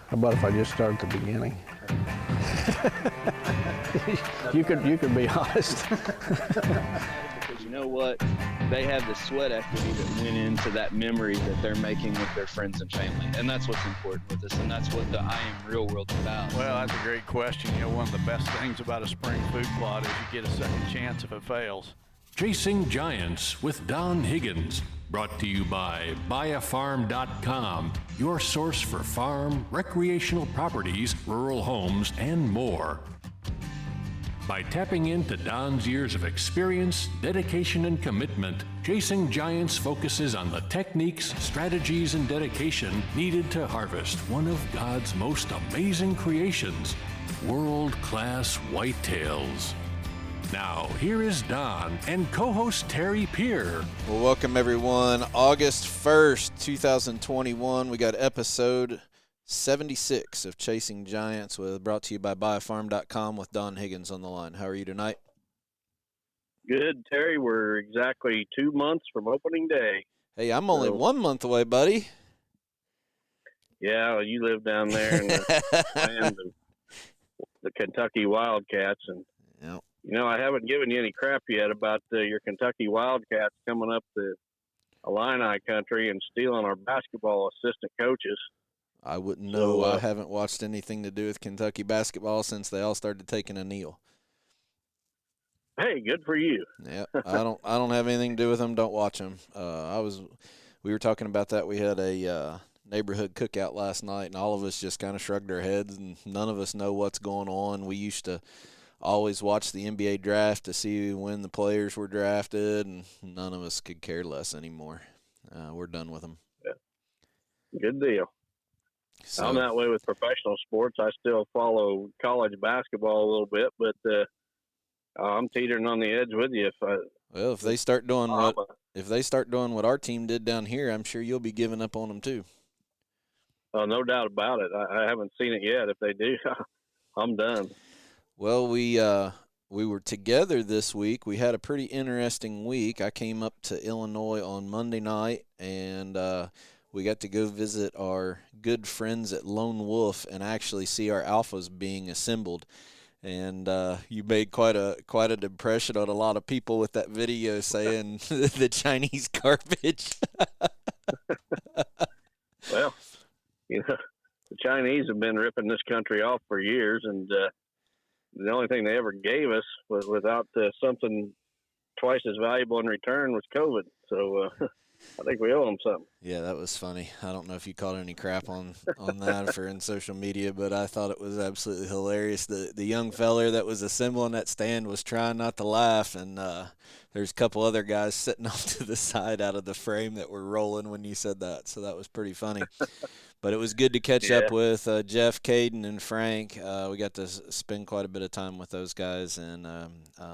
How about if I just start at the beginning? you could be honest. Because you know what? They have the sweat equity that went into that memory that they're making with their friends and family. And that's what's important with us. And that's what the I Am Real World's about. Well, that's a great question. You know, one of the best things about a spring food plot is you get a second chance if it fails. Chasing Giants with Don Higgins. Brought to you by buyafarm.com, your source for farm, recreational properties, rural homes, and more. By tapping into Don's years of experience, dedication, and commitment, Chasing Giants focuses on the techniques, strategies, and dedication needed to harvest one of God's most amazing creations, world-class whitetails. Now, here is Don and co-host Terry Peer. Well, welcome everyone. August 1st, 2021. We got episode 76 of Chasing Giants, brought to you by buyafarm.com with Don Higgins on the line. How are you tonight? Good, Terry. We're exactly 2 months from opening day. Hey, I'm only 1 month away, buddy. Yeah, well, you live down there in the land of the Kentucky Wildcats, and Yep. you know, I haven't given you any crap yet about your Kentucky Wildcats coming up to Illini country and stealing our basketball assistant coaches. I wouldn't know. I haven't watched anything to do with Kentucky basketball since they all started taking a kneel. Hey, good for you. Yeah, I don't have anything to do with them. Don't watch them. We were talking about that. We had a neighborhood cookout last night, and all of us just kind of shrugged our heads, and none of us know what's going on. We used to always watch the NBA draft to see when the players were drafted, and none of us could care less anymore. We're done with them. Yeah. Good deal. So, I'm that way with professional sports. I still follow college basketball a little bit, but I'm teetering on the edge with you. If they start doing what our team did down here, I'm sure you'll be giving up on them too. Oh, no doubt about it. I haven't seen it yet. If they do, I'm done. Well, we were together this week. We had a pretty interesting week. I came up to Illinois on Monday night, and we got to go visit our good friends at Lone Wolf and actually see our alphas being assembled. And you made quite an impression on a lot of people with that video saying the Chinese garbage. Well, you know, the Chinese have been ripping this country off for years, and the only thing they ever gave us was without something twice as valuable in return was COVID. So I think we owe them something. Yeah, that was funny. I don't know if you caught any crap on that for in social media, but I thought it was absolutely hilarious. The young feller that was assembling that stand was trying not to laugh, and there's a couple other guys sitting off to the side out of the frame that were rolling when you said that. So that was pretty funny. But it was good to catch up with Jeff, Caden, and Frank. We got to spend quite a bit of time with those guys, and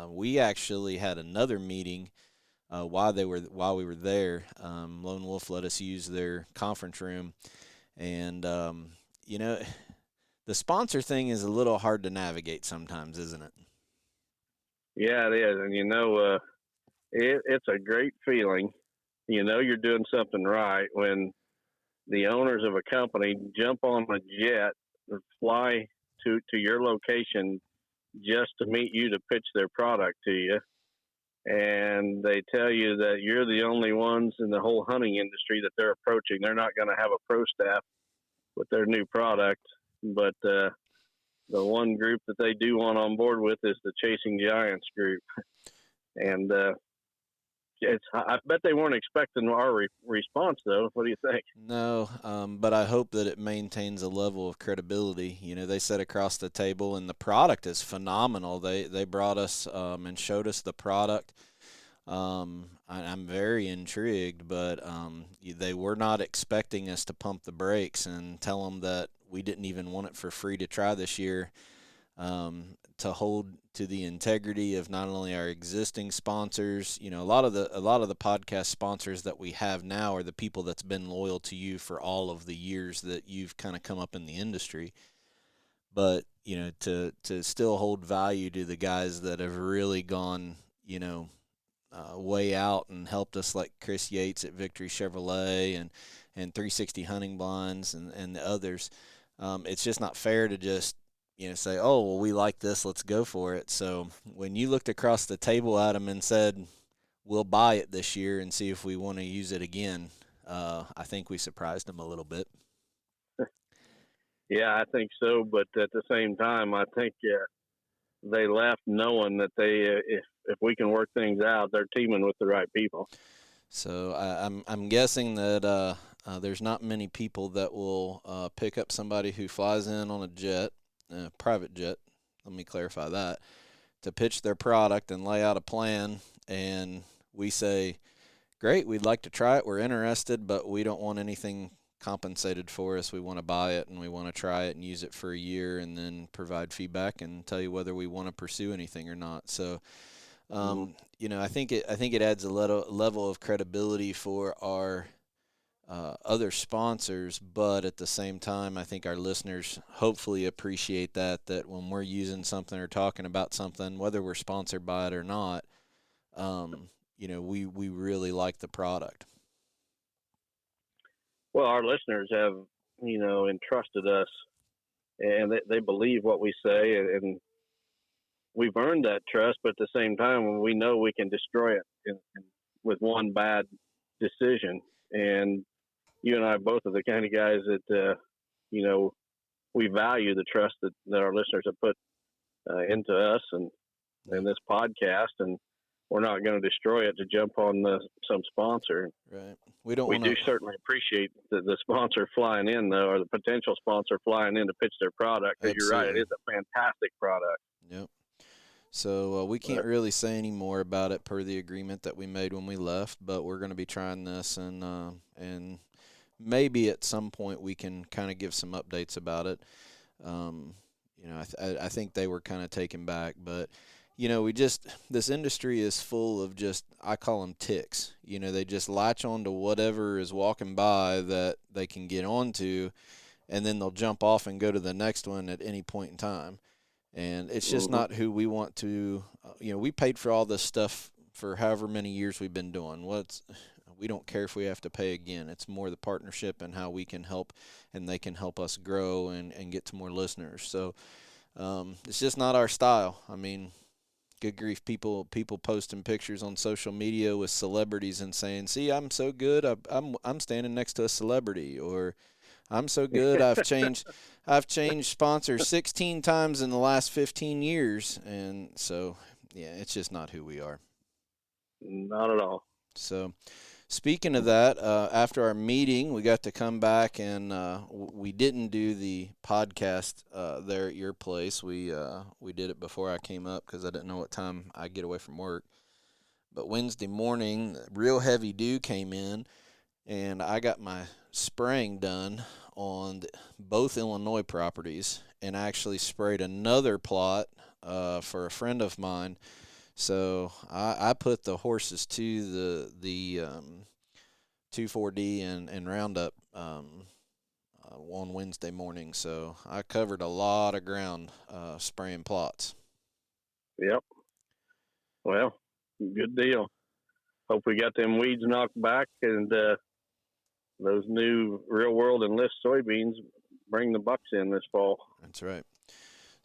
we actually had another meeting while we were there. Lone Wolf let us use their conference room, and you know, the sponsor thing is a little hard to navigate sometimes, isn't it? Yeah, it is, and you know, it's a great feeling. You know, you're doing something right when the owners of a company jump on a jet and fly to your location just to meet you to pitch their product to you. And they tell you that you're the only ones in the whole hunting industry that they're approaching. They're not going to have a pro staff with their new product, but the one group that they do want on board with is the Chasing Giants group. And I bet they weren't expecting our response, though. What do you think? No, but I hope that it maintains a level of credibility. You know, they sat across the table, and the product is phenomenal. They brought us and showed us the product. I'm very intrigued, but they were not expecting us to pump the brakes and tell them that we didn't even want it for free to try this year. To hold to the integrity of not only our existing sponsors, you know, a lot of the podcast sponsors that we have now are the people that's been loyal to you for all of the years that you've kind of come up in the industry. But, you know, to still hold value to the guys that have really gone, you know, way out and helped us, like Chris Yates at Victory Chevrolet and 360 Hunting Blinds and the others. it's just not fair to just, say, oh, well, we like this, let's go for it. So when you looked across the table at them and said, we'll buy it this year and see if we want to use it again, I think we surprised them a little bit. Yeah, I think so. But at the same time, I think they left knowing that if we can work things out, they're teaming with the right people. So I'm guessing that there's not many people that will pick up somebody who flies in on a jet, private jet. Let me clarify that, to pitch their product and lay out a plan, and we say, great, we'd like to try it, we're interested, but we don't want anything compensated for us. We want to buy it and we want to try it and use it for a year and then provide feedback and tell you whether we want to pursue anything or not. So, I think it adds a level of credibility for our other sponsors, but at the same time, I think our listeners hopefully appreciate that when we're using something or talking about something, whether we're sponsored by it or not, we really like the product. Well, our listeners have, entrusted us, and they believe what we say, and we've earned that trust. But at the same time, we know we can destroy it with one bad decision. And you and I both are the kind of guys that, we value the trust that our listeners have put into us and this podcast, and we're not going to destroy it to jump on some sponsor. Right. We do certainly appreciate the sponsor flying in, though, or the potential sponsor flying in to pitch their product. Because you're right, it is a fantastic product. Yep. So we can't really say any more about it per the agreement that we made when we left, but we're going to be trying this, and maybe at some point we can kind of give some updates about it. I think they were kind of taken back, but this industry is full of I call them ticks. They just latch on to whatever is walking by that they can get onto, and then they'll jump off and go to the next one at any point in time. And it's just not who we want to, we paid for all this stuff for however many years we've been doing. We don't care if we have to pay again. It's more the partnership and how we can help, and they can help us grow and get to more listeners. So it's just not our style. I mean, good grief, people posting pictures on social media with celebrities and saying, see, I'm so good, I'm standing next to a celebrity, or I'm so good, I've changed sponsors 16 times in the last 15 years. And so, yeah, it's just not who we are. Not at all. So, speaking of that, after our meeting, we got to come back, and we didn't do the podcast there at your place. We did it before I came up because I didn't know what time I'd get away from work. But Wednesday morning, real heavy dew came in, and I got my spraying done on both Illinois properties, and actually sprayed another plot for a friend of mine. So I put the horses to the 2,4-D and Roundup on Wednesday morning. So I covered a lot of ground spraying plots. Yep. Well, good deal. Hope we got them weeds knocked back, and those new Real World Enlist soybeans bring the bucks in this fall. That's right.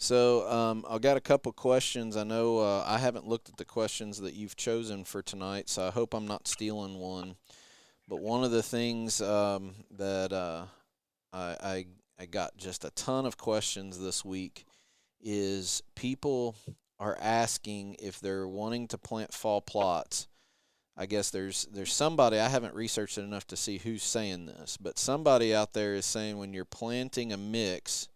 So I've got a couple questions. I know I haven't looked at the questions that you've chosen for tonight, so I hope I'm not stealing one. But one of the things that I got just a ton of questions this week is people are asking if they're wanting to plant fall plots. I guess there's somebody, I haven't researched it enough to see who's saying this, but somebody out there is saying when you're planting a mix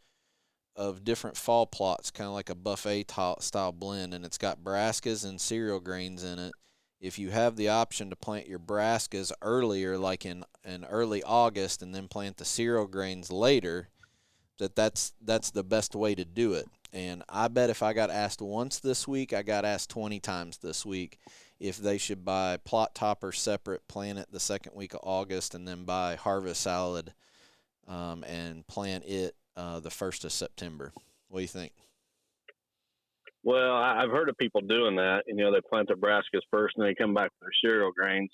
of different fall plots, kind of like a buffet style blend, and it's got brassicas and cereal grains in it, if you have the option to plant your brassicas earlier, like in early August, and then plant the cereal grains later, that's the best way to do it. And I bet if I got asked once this week, I got asked 20 times this week if they should buy plot topper separate, plant it the second week of August, and then buy harvest salad and plant it the 1st of September. What do you think? Well, I've heard of people doing that. They plant their brassicas first and they come back with their cereal grains.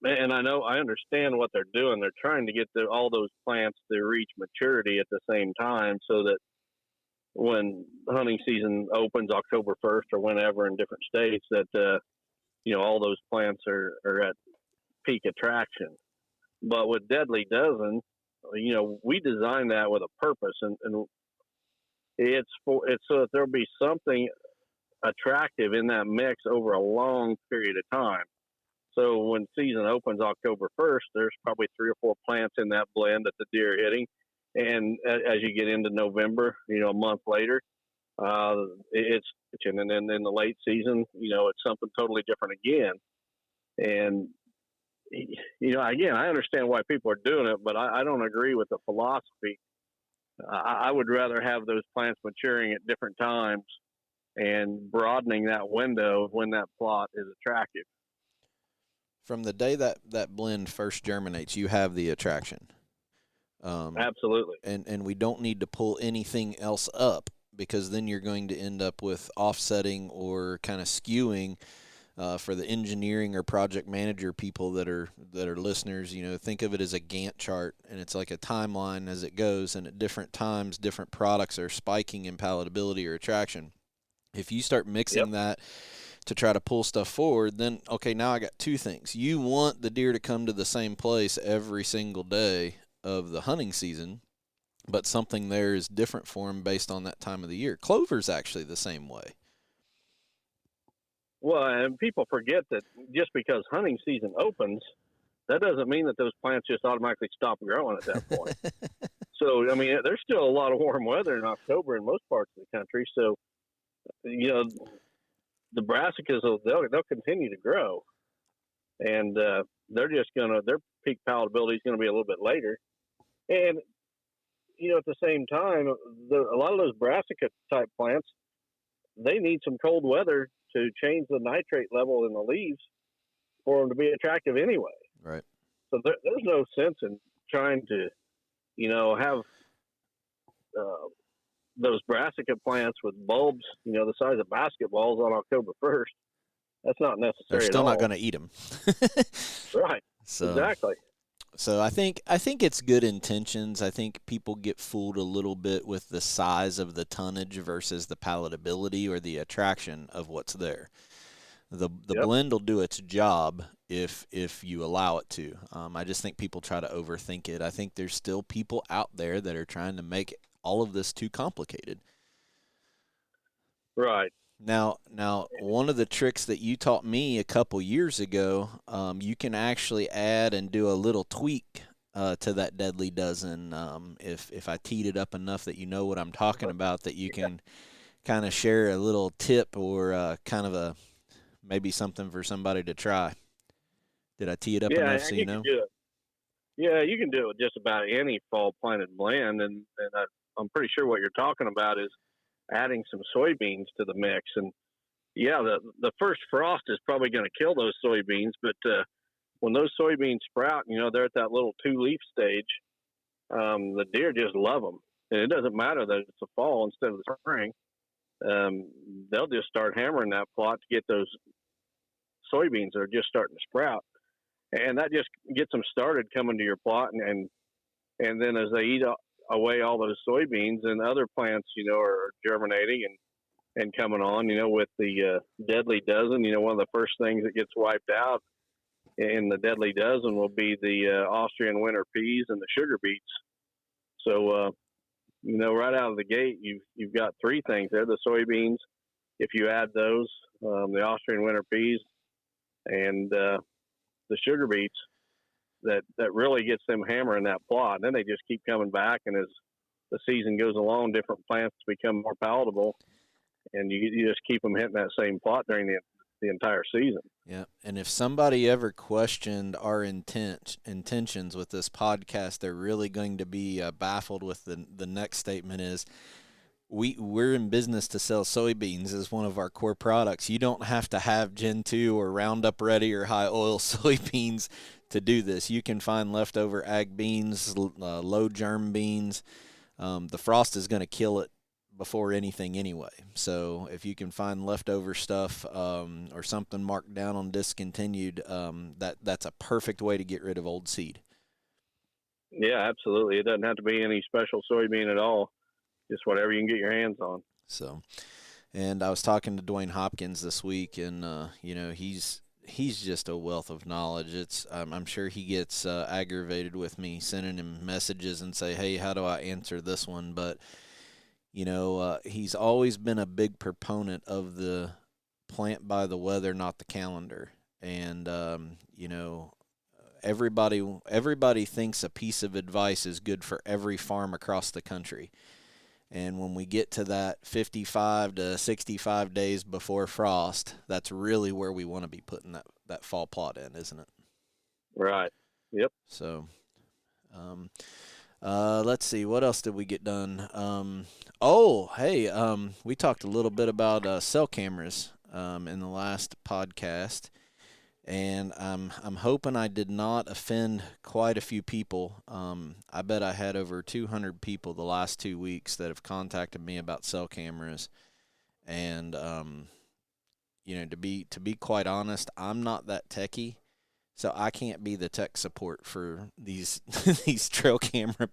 and I understand what they're doing. They're trying to get all those plants to reach maturity at the same time, so that when hunting season opens October 1st or whenever in different states, that all those plants are at peak attraction. But with Deadly Dozen, we designed that with a purpose, and it's so that there'll be something attractive in that mix over a long period of time. So when season opens October 1st, there's probably 3 or 4 plants in that blend that the deer are hitting. And as you get into November, a month later, it's and then in the late season, it's something totally different again. And again, I understand why people are doing it, but I don't agree with the philosophy. I would rather have those plants maturing at different times and broadening that window when that plot is attractive. From the day that blend first germinates, you have the attraction. Absolutely. And we don't need to pull anything else up, because then you're going to end up with offsetting or kind of skewing. For the engineering or project manager people that are listeners, think of it as a Gantt chart, and it's like a timeline as it goes, and at different times, different products are spiking in palatability or attraction. If you start mixing that to try to pull stuff forward, then, okay, now I got 2 things. You want the deer to come to the same place every single day of the hunting season, but something there is different for them based on that time of the year. Clover's actually the same way. Well, and people forget that just because hunting season opens, that doesn't mean that those plants just automatically stop growing at that point. So, there's still a lot of warm weather in October in most parts of the country. So, the brassicas, they'll continue to grow, and their peak palatability is going to be a little bit later. And at the same time, a lot of those brassica type plants, they need some cold weather to change the nitrate level in the leaves for them to be attractive anyway. Right. So there's no sense in trying to, have those brassica plants with bulbs, the size of basketballs on October 1st. That's not necessary. They're still at not all. going to eat them. Right. So, exactly. So I think it's good intentions. I think people get fooled a little bit with the size of the tonnage versus the palatability or the attraction of what's there. The blend will do its job if you allow it to. I just think people try to overthink it. I think there's still people out there that are trying to make all of this too complicated. Right. Now, one of the tricks that you taught me a couple years ago, you can actually add and do a little tweak to that Deadly Dozen. If I teed it up enough that you know what I'm talking about, that you can kind of share a little tip or kind of maybe something for somebody to try. Did I tee it up enough so you know? Yeah, you can do it with just about any fall planted blend, and I'm pretty sure what you're talking about is adding some soybeans to the mix. And the first frost is probably going to kill those soybeans, but when those soybeans sprout, they're at that little 2-leaf stage, the deer just love them. And it doesn't matter that it's a fall instead of the spring. They'll just start hammering that plot to get those soybeans that are just starting to sprout. And that just gets them started coming to your plot, and then as they eat away all those soybeans, and other plants, are germinating and coming on, with the Deadly Dozen, one of the first things that gets wiped out in the Deadly Dozen will be the Austrian winter peas and the sugar beets. So, right out of the gate, you've got 3 things there: the soybeans, if you add those, the Austrian winter peas, and the sugar beets, that really gets them hammering that plot. And then they just keep coming back, and as the season goes along, different plants become more palatable, and you just keep them hitting that same plot during the entire season. Yeah, and if somebody ever questioned our intentions with this podcast, they're really going to be baffled with the next statement is, we're in business to sell soybeans as one of our core products. You don't have to have Gen 2 or Roundup Ready or high oil soybeans to do this. You can find leftover ag beans, low germ beans. The frost is going to kill it before anything anyway. So if you can find leftover stuff or something marked down on discontinued, that's a perfect way to get rid of old seed. Yeah, absolutely. It doesn't have to be any special soybean at all. Just whatever you can get your hands on. So, and I was talking to Dwayne Hopkins this week, and he's just a wealth of knowledge. I'm sure he gets aggravated with me sending him messages and say, hey, how do I answer this one? But he's always been a big proponent of the plant by the weather, not the calendar. And everybody thinks a piece of advice is good for every farm across the country. And when we get to that 55 to 65 days before frost, that's really where we want to be putting that fall plot in, isn't it? Right. Yep. So, let's see. What else did we get done? We talked a little bit about cell cameras in the last podcast. And I'm hoping I did not offend quite a few people. I bet I had over 200 people the last 2 weeks that have contacted me about cell cameras. And to be quite honest, I'm not that techie, so I can't be the tech support for these these trail camera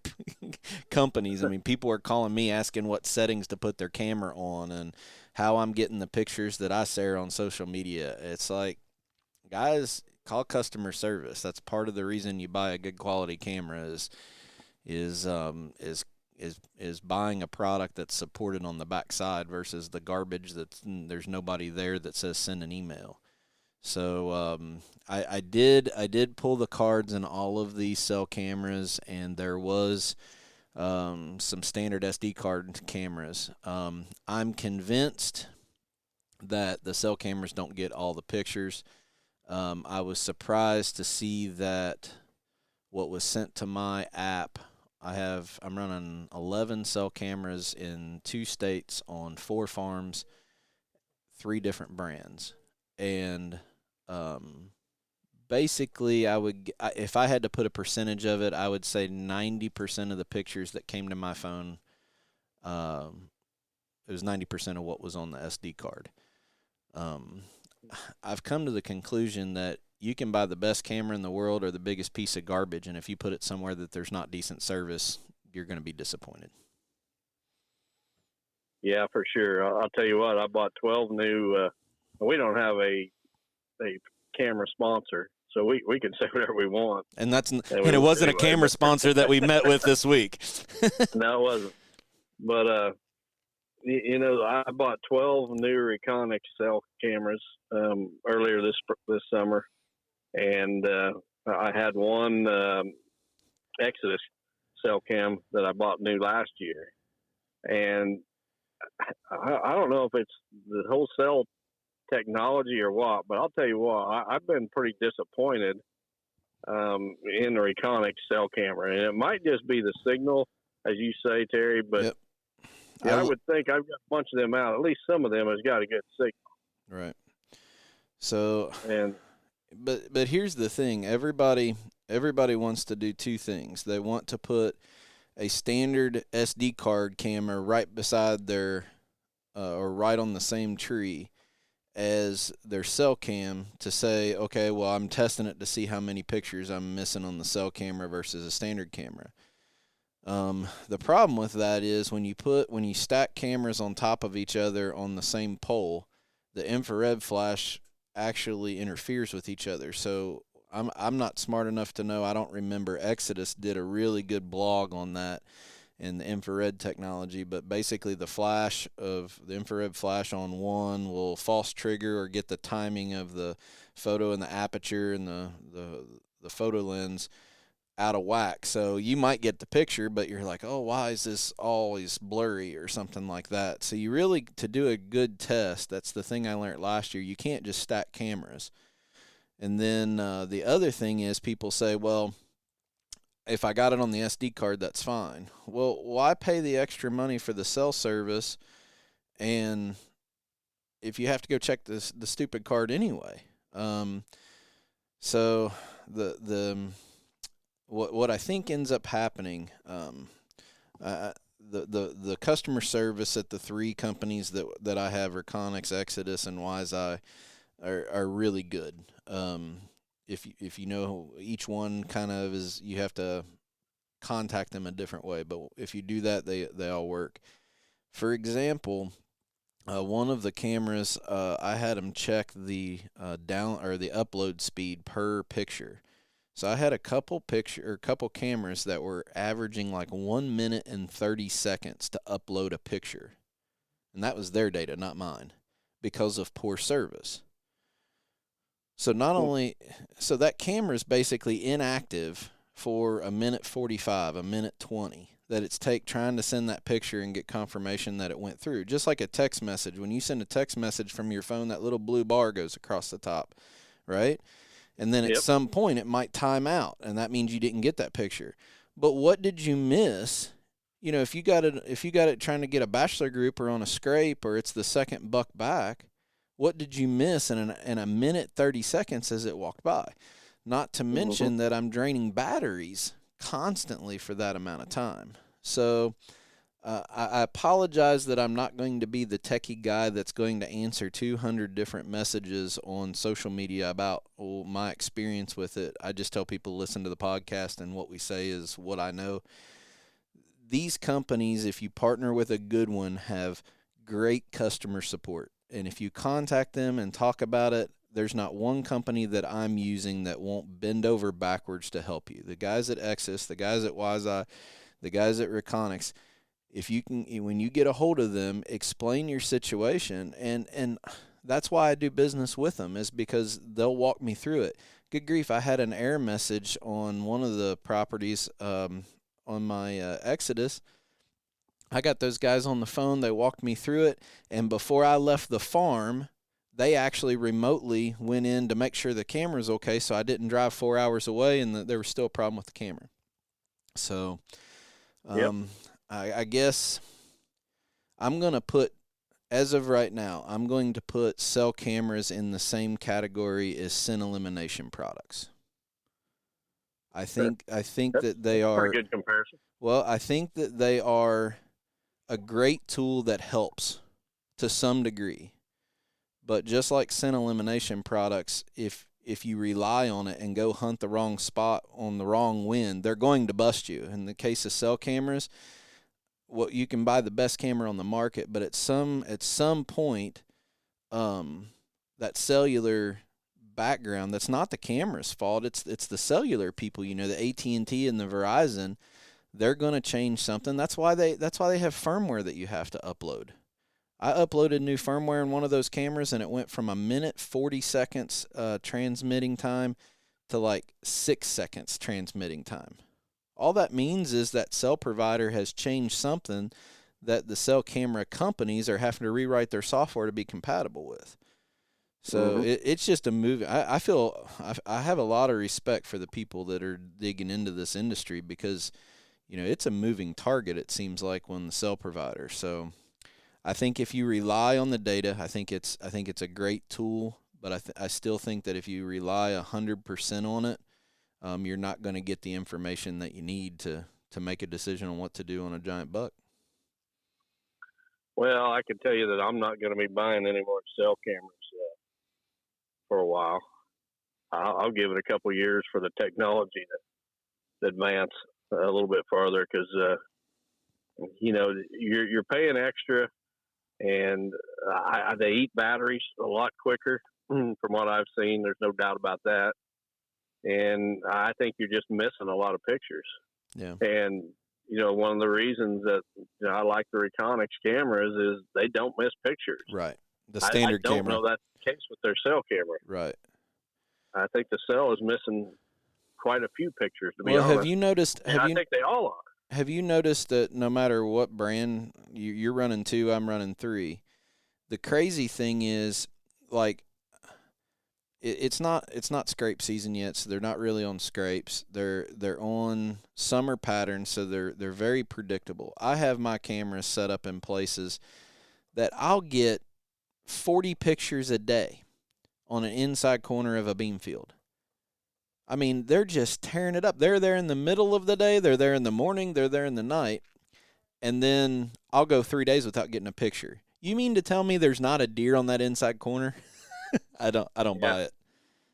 companies. I mean, people are calling me asking what settings to put their camera on and how I'm getting the pictures that I share on social media. It's like, guys, call customer service. That's part of the reason you buy a good quality camera is buying a product that's supported on the backside versus the garbage there's nobody there that says send an email. So I did pull the cards in all of these cell cameras, and there was some standard SD card cameras. I'm convinced that the cell cameras don't get all the pictures. I was surprised to see that what was sent to my app, I'm running 11 cell cameras in 2 states on 4 farms, 3 different brands. And basically if I had to put a percentage of it, I would say 90% of the pictures that came to my phone, it was 90% of what was on the SD card. I've come to the conclusion that you can buy the best camera in the world or the biggest piece of garbage, and if you put it somewhere that there's not decent service, you're going to be disappointed. Yeah, for sure. I'll tell you what, I bought 12 new, we don't have a camera sponsor, so we can say whatever we want. And it wasn't a camera sponsor that we met with this week. No, it wasn't. But, I bought 12 new Reconic cell cameras earlier this summer, and I had one Exodus cell cam that I bought new last year, and I don't know if it's the whole cell technology or what, but I'll tell you what, I've been pretty disappointed in the Reconic cell camera, and it might just be the signal, as you say, Terry, but yep. Yeah, I would think I've got a bunch of them out. At least some of them has got a good signal. Right. So, but here's the thing: everybody wants to do 2 things. They want to put a standard SD card camera right beside their, or right on the same tree as their cell cam to say, okay, well, I'm testing it to see how many pictures I'm missing on the cell camera versus a standard camera. The problem with that is when you stack cameras on top of each other on the same pole, the infrared flash actually interferes with each other. So I'm not smart enough to know. I don't remember. Exodus did a really good blog on that and the infrared technology, but basically the infrared flash on one will false trigger or get the timing of the photo and the aperture and the photo lens out of whack. So you might get the picture, but you're like, oh, why is this always blurry or something like that? So you really, to do a good test, that's the thing I learned last year, you can't just stack cameras. And then the other thing is people say, well, if I got it on the SD card, that's fine. Well, why pay the extra money for the cell service and if you have to go check the stupid card anyway? So what I think ends up happening, the customer service at the three companies that I have, Reconyx, Exodus, and WiseEye, are really good. If you know each one kind of is, you have to contact them a different way, but if you do that, they all work. For example, one of the cameras, I had them check the the upload speed per picture. So I had a couple cameras that were averaging like 1 minute and 30 seconds to upload a picture. And that was their data, not mine, because of poor service. So so that camera is basically inactive for 1:45, 1:20 that it's trying to send that picture and get confirmation that it went through. Just like a text message. When you send a text message from your phone, that little blue bar goes across the top, right? And then at some point it might time out, and that means you didn't get that picture. But what did you miss? You know, if you got it trying to get a bachelor group or on a scrape, or it's the second buck back, what did you miss in a 1:30 as it walked by? Not to mention that I'm draining batteries constantly for that amount of time. So I apologize that I'm not going to be the techie guy that's going to answer 200 different messages on social media about my experience with it. I just tell people to listen to the podcast, and what we say is what I know. These companies, if you partner with a good one, have great customer support. And if you contact them and talk about it, there's not one company that I'm using that won't bend over backwards to help you. The guys at Exis, the guys at WiseEye, the guys at Reconyx, if you can, when you get a hold of them, explain your situation, and that's why I do business with them, is because they'll walk me through it. Good grief, I had an error message on one of the properties on my Exodus. I got those guys on the phone, they walked me through it, and before I left the farm, they actually remotely went in to make sure the camera's okay, so I didn't drive 4 hours away, and there was still a problem with the camera. So I guess I'm going to put, as of right now, I'm going to put cell cameras in the same category as scent elimination products. I think that they are pretty good comparison. Well, I think that they are a great tool that helps to some degree. But just like scent elimination products, if you rely on it and go hunt the wrong spot on the wrong wind, they're going to bust you. In the case of cell cameras, you can buy the best camera on the market, but at some point, that cellular background, that's not the camera's fault. It's the cellular people. You know, the AT&T and the Verizon, they're going to change something. That's why they have firmware that you have to upload. I uploaded new firmware in one of those cameras, and it went from 1:40 transmitting time to like 6 seconds transmitting time. All that means is that cell provider has changed something that the cell camera companies are having to rewrite their software to be compatible with. So it's just a movie. I feel I have a lot of respect for the people that are digging into this industry, because, you know, it's a moving target, it seems like, when the cell provider. So I think if you rely on the data, I think it's a great tool, but I still think that if you rely 100% on it, you're not going to get the information that you need to make a decision on what to do on a giant buck. Well, I can tell you that I'm not going to be buying any more cell cameras for a while. I'll give it a couple years for the technology to advance a little bit farther, because you know, you're paying extra, and they eat batteries a lot quicker from what I've seen. There's no doubt about that. And I think you're just missing a lot of pictures. Yeah. And, you know, one of the reasons that, you know, I like the Reconyx cameras is they don't miss pictures. Right. The standard camera. I don't know that's the case with their cell camera. Right. I think the cell is missing quite a few pictures, to be honest. Have you noticed? I think they all are. Have you noticed that no matter what brand you're running 2, I'm running 3, the crazy thing is, like, it's not scrape season yet, so they're not really on scrapes. They're on summer patterns, so they're very predictable. I have my cameras set up in places that I'll get 40 pictures a day on an inside corner of a bean field. I mean, they're just tearing it up. They're there in the middle of the day, they're there in the morning, they're there in the night. and then I'll go 3 days without getting a picture. You mean to tell me there's not a deer on that inside corner? I don't buy it.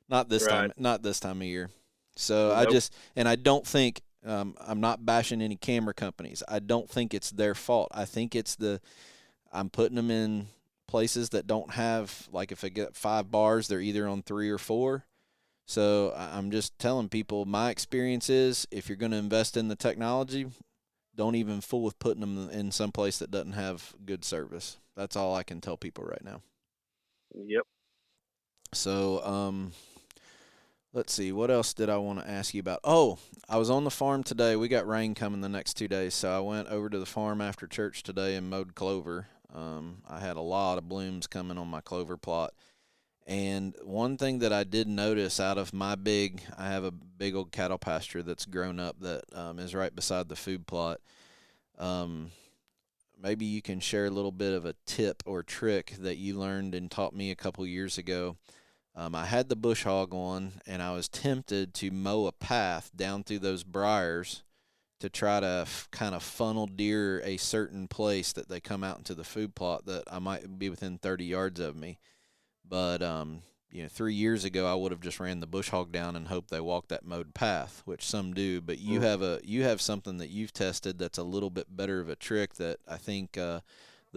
Not this time. Not this time of year. So Nope. I don't think I'm not bashing any camera companies. I don't think it's their fault. I think I'm putting them in places that don't have, like, if I get 5 bars, they're either on 3 or 4. So I'm just telling people, my experience is, if you're going to invest in the technology, don't even fool with putting them in some place that doesn't have good service. That's all I can tell people right now. Yep. So, let's see. What else did I want to ask you about? Oh, I was on the farm today. We got rain coming the next 2 days, so I went over to the farm after church today and mowed clover. I had a lot of blooms coming on my clover plot. And one thing that I did notice out of I have a big old cattle pasture that's grown up that is right beside the food plot. Maybe you can share a little bit of a tip or trick that you learned and taught me a couple years ago. I had the bush hog on, and I was tempted to mow a path down through those briars to try to kind of funnel deer a certain place that they come out into the food plot that I might be within 30 yards of me. But, 3 years ago, I would have just ran the bush hog down and hoped they walked that mowed path, which some do. But you have something that you've tested that's a little bit better of a trick that I think the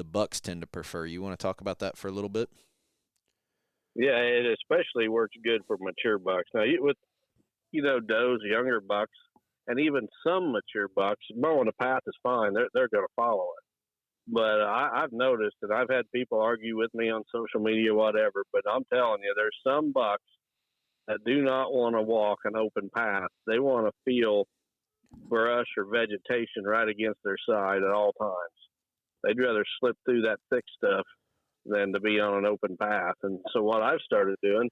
bucks tend to prefer. You want to talk about that for a little bit? Yeah, it especially works good for mature bucks. Now, with does, younger bucks, and even some mature bucks, mowing a path is fine. They're going to follow it. But I've noticed, and I've had people argue with me on social media, whatever, but I'm telling you, there's some bucks that do not want to walk an open path. They want to feel brush or vegetation right against their side at all times. They'd rather slip through that thick stuff than to be on an open path. And so what I've started doing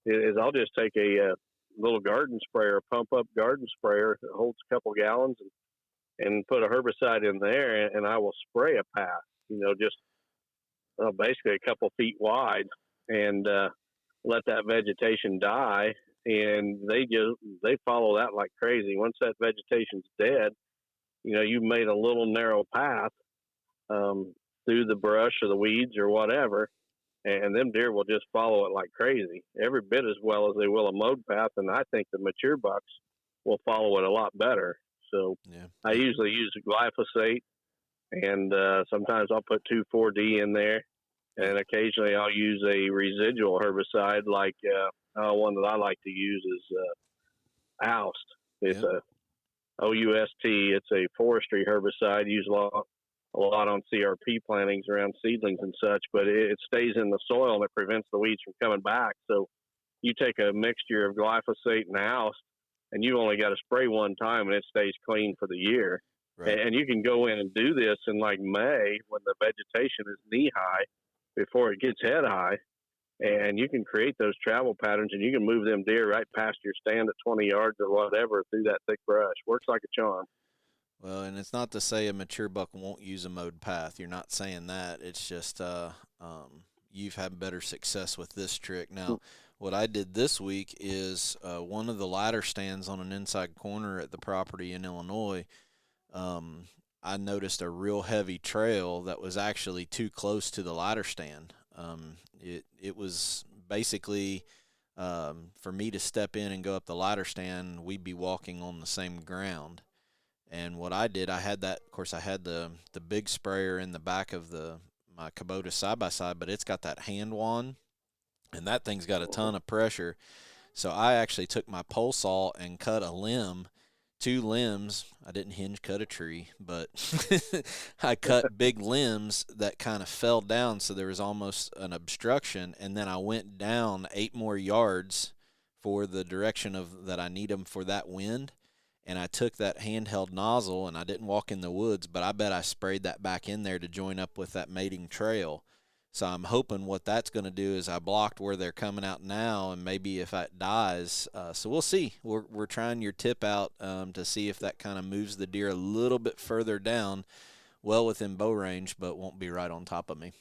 is I'll just take a little garden sprayer, pump-up garden sprayer that holds a couple gallons, and put a herbicide in there, and I will spray a path, just basically a couple feet wide, and let that vegetation die. And they follow that like crazy. Once that vegetation's dead, you've made a little narrow path through the brush or the weeds or whatever, and them deer will just follow it like crazy, every bit as well as they will a mowed path. And I think the mature bucks will follow it a lot better. So yeah. I usually use glyphosate, and sometimes I'll put 2,4-D in there, and occasionally I'll use a residual herbicide like one that I like to use is Oust. It's a OUST. It's a forestry herbicide used a lot on CRP plantings around seedlings and such, but it stays in the soil and it prevents the weeds from coming back. So you take a mixture of glyphosate and Oust, and you only got to spray one time, and it stays clean for the year. Right. And you can go in and do this in like May when the vegetation is knee high before it gets head high, and you can create those travel patterns, and you can move them deer right past your stand at 20 yards or whatever through that thick brush. Works like a charm. Well, and it's not to say a mature buck won't use a mowed path. You're not saying that. It's just you've had better success with this trick. Now, what I did this week is one of the ladder stands on an inside corner at the property in Illinois, I noticed a real heavy trail that was actually too close to the ladder stand. It was basically for me to step in and go up the ladder stand, we'd be walking on the same ground. And what I did, I had the big sprayer in the back of my Kubota side-by-side, but it's got that hand wand, and that thing's got a ton of pressure. So I actually took my pole saw and cut a limb, 2 limbs. I didn't hinge cut a tree, but I cut big limbs that kind of fell down, so there was almost an obstruction, and then I went down 8 more yards for the direction that I need them for that wind. And I took that handheld nozzle, and I didn't walk in the woods, but I bet I sprayed that back in there to join up with that mating trail. So I'm hoping what that's going to do is I blocked where they're coming out now, and maybe if that dies. So we'll see. We're trying your tip out to see if that kind of moves the deer a little bit further down, well within bow range, but won't be right on top of me.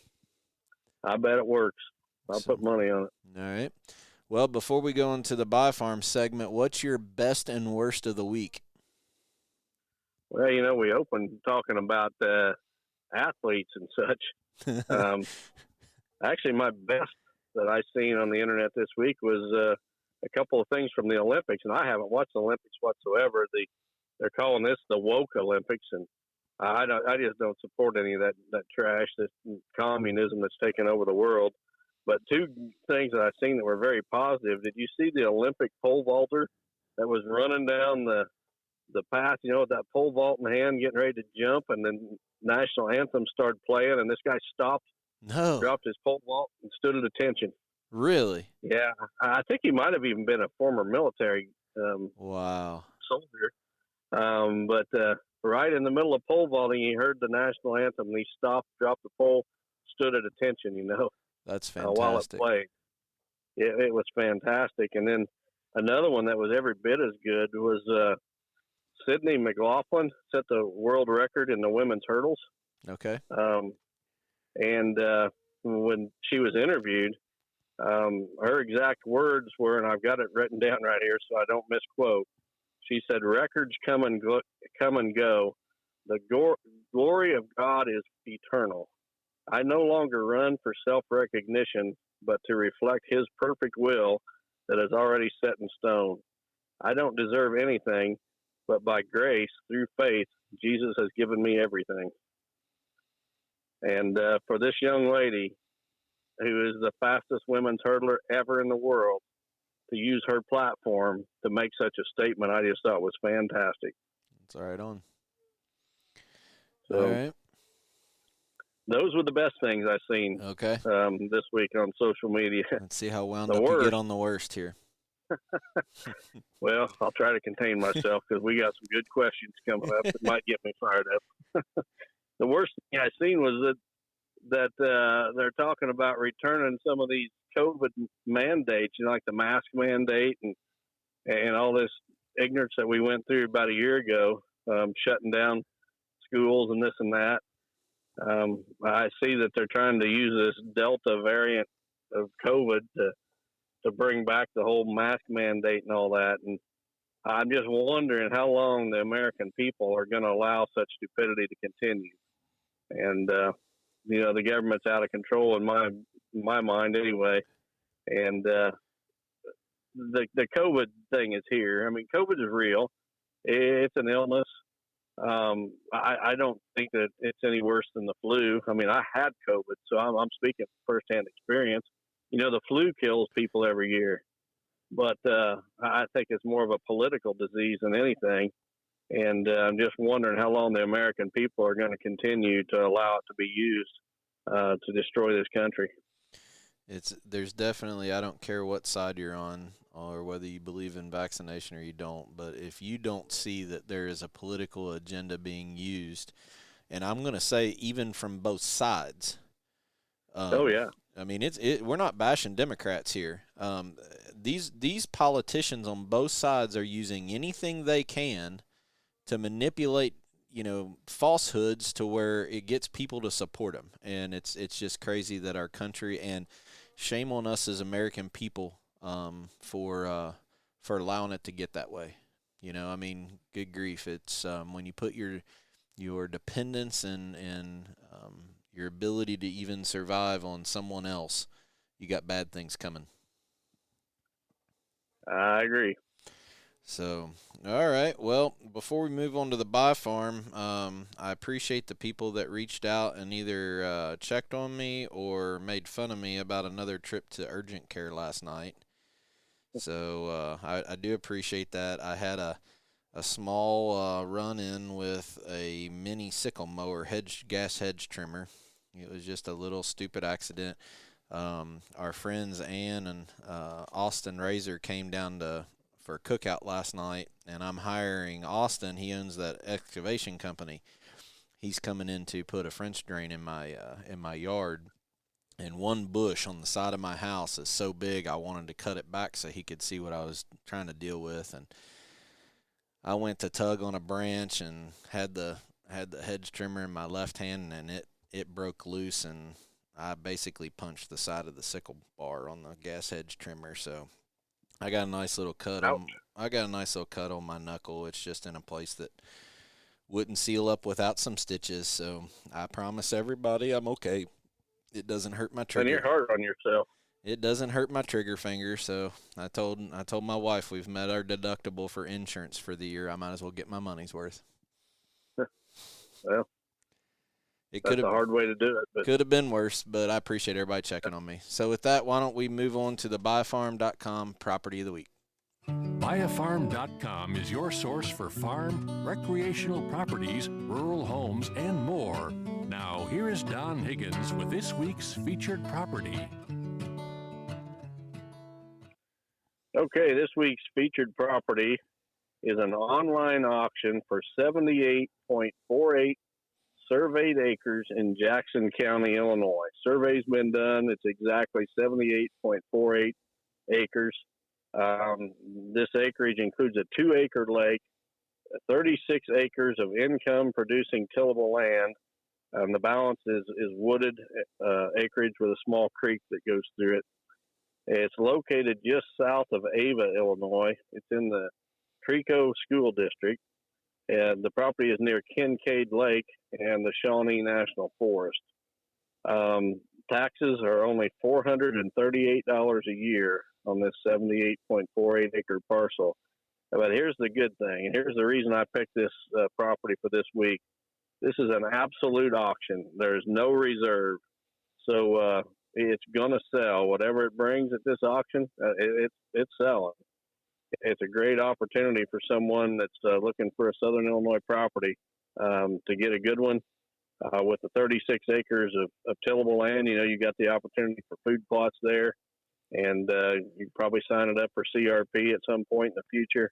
I bet it works. I'll put money on it. All right. Well, before we go into the Buy Farm segment, what's your best and worst of the week? Well, we opened talking about athletes and such. Actually, my best that I seen on the internet this week was a couple of things from the Olympics, and I haven't watched the Olympics whatsoever. They're calling this the woke Olympics, and I just don't support any of that trash, this communism that's taken over the world. But two things that I've seen that were very positive. Did you see the Olympic pole vaulter that was running down the path, with that pole vault in hand, getting ready to jump, and then national anthem started playing, and this guy stopped, No. dropped his pole vault, and stood at attention. Really? Yeah, I think he might have even been a former military Wow. soldier. But right in the middle of pole vaulting, he heard the national anthem, and he stopped, dropped the pole, stood at attention, That's while it fantastic. played. It was fantastic. And then another one that was every bit as good was Sydney McLaughlin set the world record in the women's hurdles. Okay. And when she was interviewed, her exact words were, and I've got it written down right here so I don't misquote. She said, "Records come and go. The glory of God is eternal. I no longer run for self-recognition, but to reflect His perfect will that is already set in stone. I don't deserve anything, but by grace, through faith, Jesus has given me everything." And for this young lady, who is the fastest women's hurdler ever in the world, to use her platform to make such a statement, I just thought was fantastic. That's all right on. So, all right. Those were the best things I've seen Okay. this week on social media. Let's see how wound The up you worst. get on the worst here. Well, I'll try to contain myself because we got some good questions coming up that might get me fired up. The worst thing I seen was that they're talking about returning some of these COVID mandates, like the mask mandate and all this ignorance that we went through about a year ago, shutting down schools and this and that. I see that they're trying to use this Delta variant of COVID to bring back the whole mask mandate and all that. And I'm just wondering how long the American people are going to allow such stupidity to continue. And, the government's out of control in my mind anyway. And the COVID thing is here. I mean, COVID is real. It's an illness. I don't think that it's any worse than the flu. I mean, I had COVID, so I'm speaking firsthand experience. The flu kills people every year, but I think it's more of a political disease than anything. And I'm just wondering how long the American people are going to continue to allow it to be used to destroy this country. There's definitely, I don't care what side you're on or whether you believe in vaccination or you don't, but if you don't see that there is a political agenda being used, and I'm going to say even from both sides. Oh yeah. I mean, we're not bashing Democrats here. These politicians on both sides are using anything they can to manipulate, falsehoods to where it gets people to support them. And it's just crazy that our country, and shame on us as American people for allowing it to get that way. I mean, good grief. It's when you put your dependence and your ability to even survive on someone else, you got bad things coming. I agree. So, all right. Well, before we move on to the buy farm, I appreciate the people that reached out and either checked on me or made fun of me about another trip to urgent care last night. So I do appreciate that. I had a small run-in with a mini sickle mower gas hedge trimmer. It was just a little stupid accident. Our friends Ann and Austin Razor came down for a cookout last night, and I'm hiring Austin. He owns that excavation company. He's coming in to put a French drain in my yard. And one bush on the side of my house is so big I wanted to cut it back so he could see what I was trying to deal with. And I went to tug on a branch and had the hedge trimmer in my left hand, and it broke loose, and I basically punched the side of the sickle bar on the gas hedge trimmer. So I got a nice little cut. I got a nice little cut on my knuckle. It's just in a place that wouldn't seal up without some stitches. So I promise everybody I'm okay. It doesn't hurt my And you're trigger. hard on yourself. It doesn't hurt my trigger finger. So I told my wife we've met our deductible for insurance for the year. I might as well get my money's worth. Well, It that's a hard way to do it. But could have been worse, but I appreciate everybody checking on me. So with that, why don't we move on to the buyfarm.com property of the week? Buyafarm.com is your source for farm, recreational properties, rural homes, and more. Now, here is Don Higgins with this week's featured property. okay, this week's featured property is an online auction for 78.48 surveyed acres in Jackson County, Illinois. Survey's been done. It's exactly 78.48 acres. This acreage includes a 2-acre lake, 36 acres of income-producing tillable land. The balance is wooded acreage with a small creek that goes through it. It's located just south of Ava, Illinois. It's in the Trico School District, and the property is near Kincaid Lake and the Shawnee National Forest. Taxes are only $438 a year on this 78.48 acre parcel. But here's the good thing, and here's the reason I picked this property for this week. This is an absolute auction. There's no reserve. So it's going to sell. Whatever it brings at this auction, it's selling. It's a great opportunity for someone that's looking for a Southern Illinois property to get a good one. With the 36 acres of tillable land, you got the opportunity for food plots there, and you probably sign it up for CRP at some point in the future.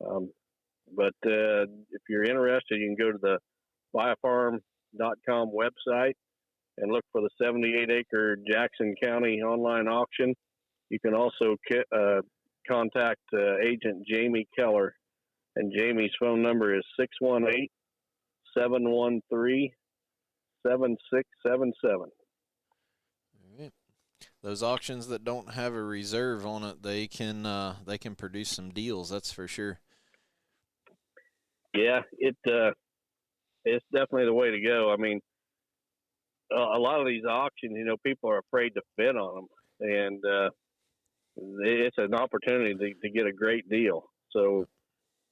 But if you're interested, you can go to the buyafarm.com website and look for the 78-acre Jackson County online auction. You can also contact agent Jamie Keller, and Jamie's phone number is 618-713-7677. All right. Those auctions that don't have a reserve on it, they can produce some deals. That's for sure. Yeah, it's definitely the way to go. I mean, a lot of these auctions, people are afraid to bid on them, and it's an opportunity to get a great deal. So,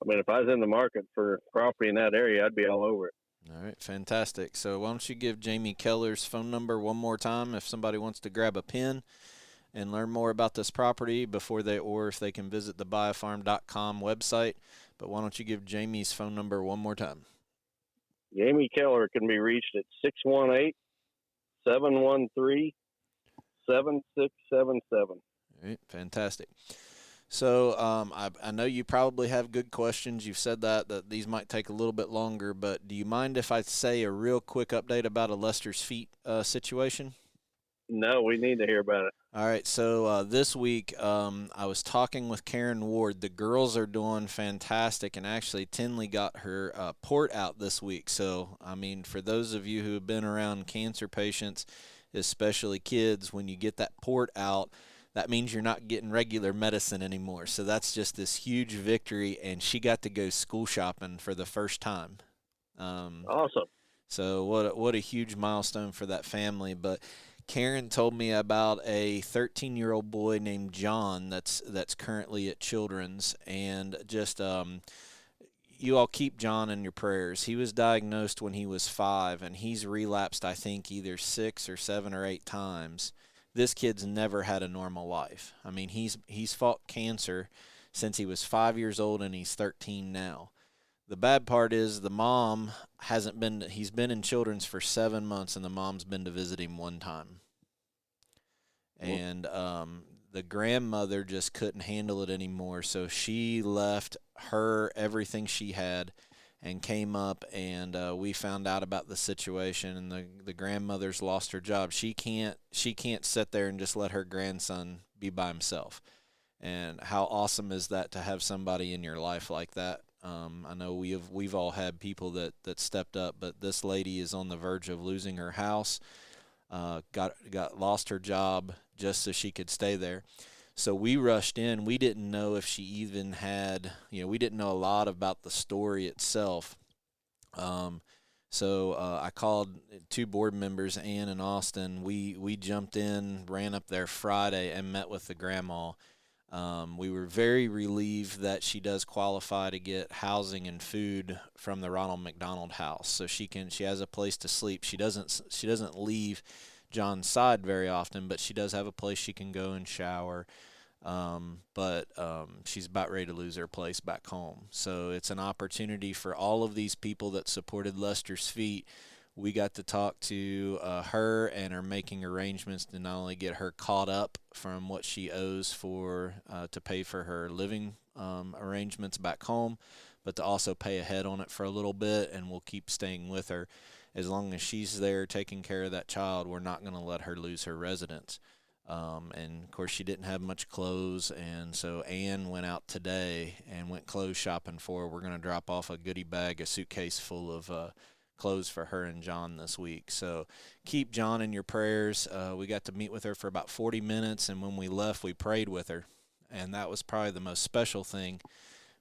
I mean, if I was in the market for property in that area, I'd be all over it. All right, fantastic. So why don't you give Jamie Keller's phone number one more time if somebody wants to grab a pen and learn more about this property or if they can visit the buyafarm.com website. But why don't you give Jamie's phone number one more time? Jamie Keller can be reached at 618-713-7677. All right, fantastic. So I know you probably have good questions. You've said that these might take a little bit longer, but do you mind if I say a real quick update about a Lester's Feet situation? No, we need to hear about it. All right, so this week I was talking with Karen Ward. The girls are doing fantastic, and actually Tinley got her port out this week. So, I mean, for those of you who have been around cancer patients, especially kids, when you get that port out, that means you're not getting regular medicine anymore. So that's just this huge victory, and she got to go school shopping for the first time. Awesome. So what a huge milestone for that family. But Karen told me about a 13-year-old boy named John that's currently at Children's, and just you all keep John in your prayers. He was diagnosed when he was 5, and he's relapsed, I think, either 6 or 7 or 8 times. This kid's never had a normal life. I mean, he's fought cancer since he was 5 years old, and he's 13 now. The bad part is the mom he's been in Children's for 7 months, and the mom's been to visit him one time. And the grandmother just couldn't handle it anymore, so she left everything she had and came up, and we found out about the situation, and the grandmother's lost her job. She can't sit there and just let her grandson be by himself. And how awesome is that to have somebody in your life like that? I know we've all had people that stepped up, but this lady is on the verge of losing her house. Lost her job just so she could stay there. So we rushed in. We didn't know if she even had, we didn't know a lot about the story itself. So I called two board members, Ann and Austin. We jumped in, ran up there Friday, and met with the grandma. We were very relieved that she does qualify to get housing and food from the Ronald McDonald House, so she has a place to sleep. She doesn't leave John's side very often, but she does have a place she can go and shower. But she's about ready to lose her place back home. So it's an opportunity for all of these people that supported Lester's Feet. We got to talk to her and are making arrangements to not only get her caught up from what she owes to pay for her living arrangements back home, but to also pay ahead on it for a little bit, and we'll keep staying with her. As long as she's there taking care of that child, we're not going to let her lose her residence. And, of course, she didn't have much clothes, and so Ann went out today and went clothes shopping for her. We're going to drop off a goodie bag, a suitcase full of clothes for her and John this week. So keep John in your prayers. We got to meet with her for about 40 minutes, and when we left, we prayed with her. And that was probably the most special thing,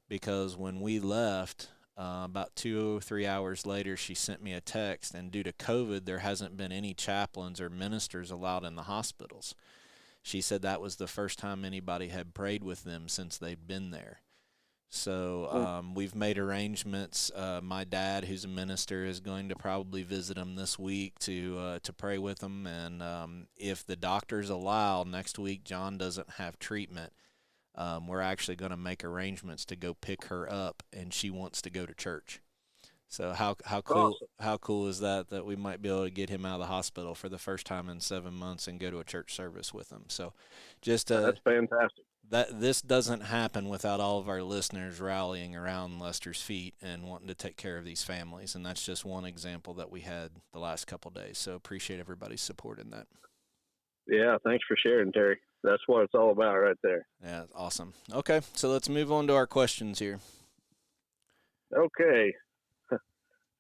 because when we left, about 2 or 3 hours later, she sent me a text, and due to COVID, there hasn't been any chaplains or ministers allowed in the hospitals. She said that was the first time anybody had prayed with them since they'd been there. So we've made arrangements. My dad, who's a minister, is going to probably visit them this week to pray with them. And if the doctors allow, next week John doesn't have treatment, we're actually going to make arrangements to go pick her up, and she wants to go to church. So how cool Awesome. How cool is that we might be able to get him out of the hospital for the first time in 7 months and go to a church service with him. So just That's fantastic. this doesn't happen without all of our listeners rallying around Lester's Feet and wanting to take care of these families, and that's just one example that we had the last couple of days. So appreciate everybody's support in that. Yeah, thanks for sharing, Terry. That's what it's all about right there. Yeah, awesome. Okay, so let's move on to our questions here. Okay.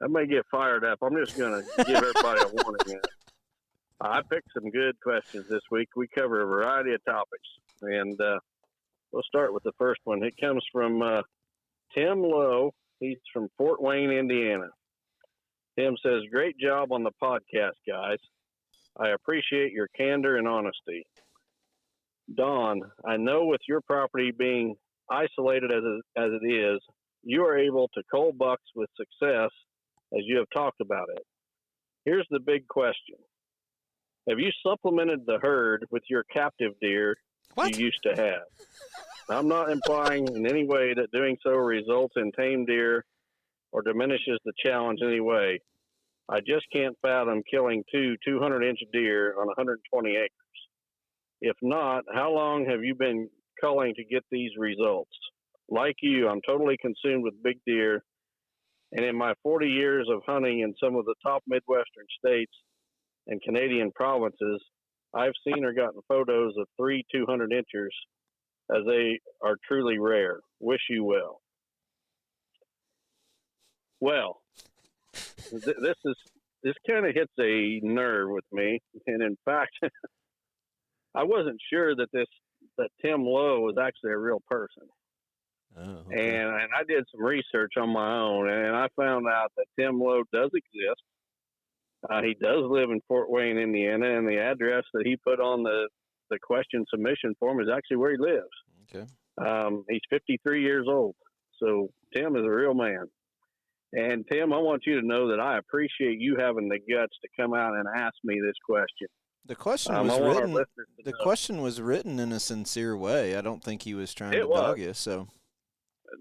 I may get fired up. I'm just going to give everybody a warning here. I picked some good questions this week. We cover a variety of topics, and we'll start with the first one. It comes from Tim Lowe. He's from Fort Wayne, Indiana. Tim says, "Great job on the podcast, guys. I appreciate your candor and honesty. Don, I know with your property being isolated as it is, you are able to cull bucks with success, as you have talked about it. Here's the big question. Have you supplemented the herd with your captive deer you used to have? I'm not implying in any way that doing so results in tame deer or diminishes the challenge in any way. I just can't fathom killing two 200-inch deer on 120 acres. If not, how long have you been culling to get these results? Like you, I'm totally consumed with big deer, and in my 40 years of hunting in some of the top Midwestern states and Canadian provinces, I've seen or gotten photos of 3 200-inchers, as they are truly rare. Wish you well." Well, this kind of hits a nerve with me, and in fact, I wasn't sure that Tim Lowe was actually a real person. Oh, okay. And I did some research on my own, and I found out that Tim Lowe does exist. He does live in Fort Wayne, Indiana, and the address that he put on the question submission form is actually where he lives. Okay. He's 53 years old, so Tim is a real man. And Tim, I want you to know that I appreciate you having the guts to come out and ask me this question. The question was written in a sincere way. I don't think he was trying to dog you. So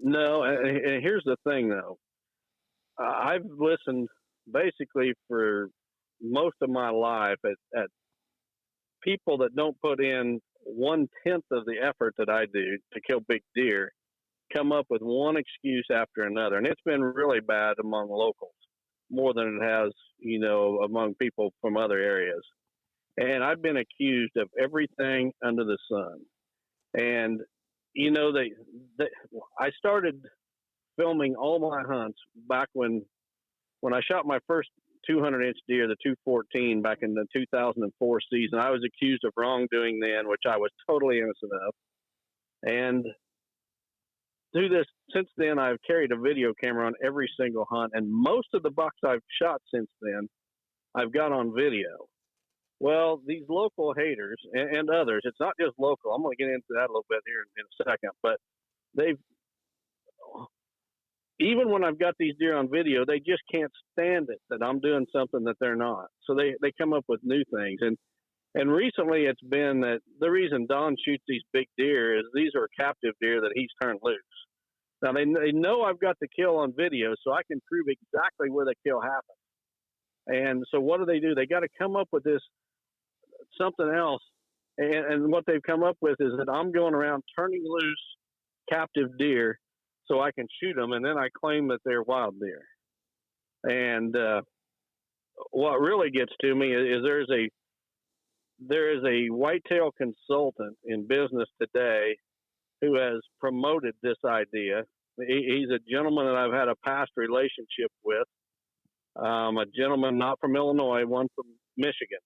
no, and here's the thing, though. I've listened basically for most of my life at people that don't put in 1/10 of the effort that I do to kill big deer, come up with one excuse after another, and it's been really bad among locals, more than it has, among people from other areas. And I've been accused of everything under the sun. And I started filming all my hunts back when I shot my first 200-inch deer, the 214, back in the 2004 season. I was accused of wrongdoing then, which I was totally innocent of. And through this, since then, I've carried a video camera on every single hunt, and most of the bucks I've shot since then, I've got on video. Well, these local haters and others, it's not just local. I'm going to get into that a little bit here in a second, but they've, even when I've got these deer on video, they just can't stand it that I'm doing something that they're not. So they come up with new things. And recently it's been that the reason Don shoots these big deer is these are captive deer that he's turned loose. Now they know I've got the kill on video, so I can prove exactly where the kill happened. And so what do? They got to come up with this something else. And what they've come up with is that I'm going around turning loose captive deer so I can shoot them, and then I claim that they're wild deer. And what really gets to me is there is a whitetail consultant in business today who has promoted this idea. He's a gentleman that I've had a past relationship with, a gentleman not from Illinois, one from Michigan.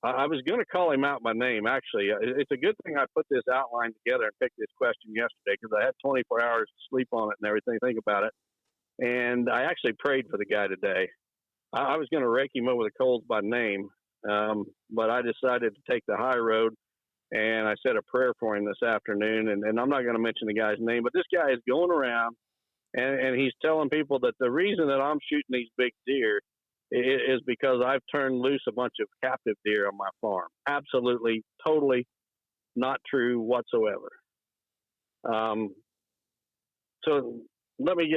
I was going to call him out by name, actually. It's a good thing I put this outline together and picked this question yesterday because I had 24 hours to sleep on it and everything, think about it. And I actually prayed for the guy today. I was going to rake him over the coals by name, but I decided to take the high road, and I said a prayer for him this afternoon. And I'm not going to mention the guy's name, but this guy is going around, and he's telling people that the reason that I'm shooting these big deer is because I've turned loose a bunch of captive deer on my farm. Absolutely, totally not true whatsoever. So let me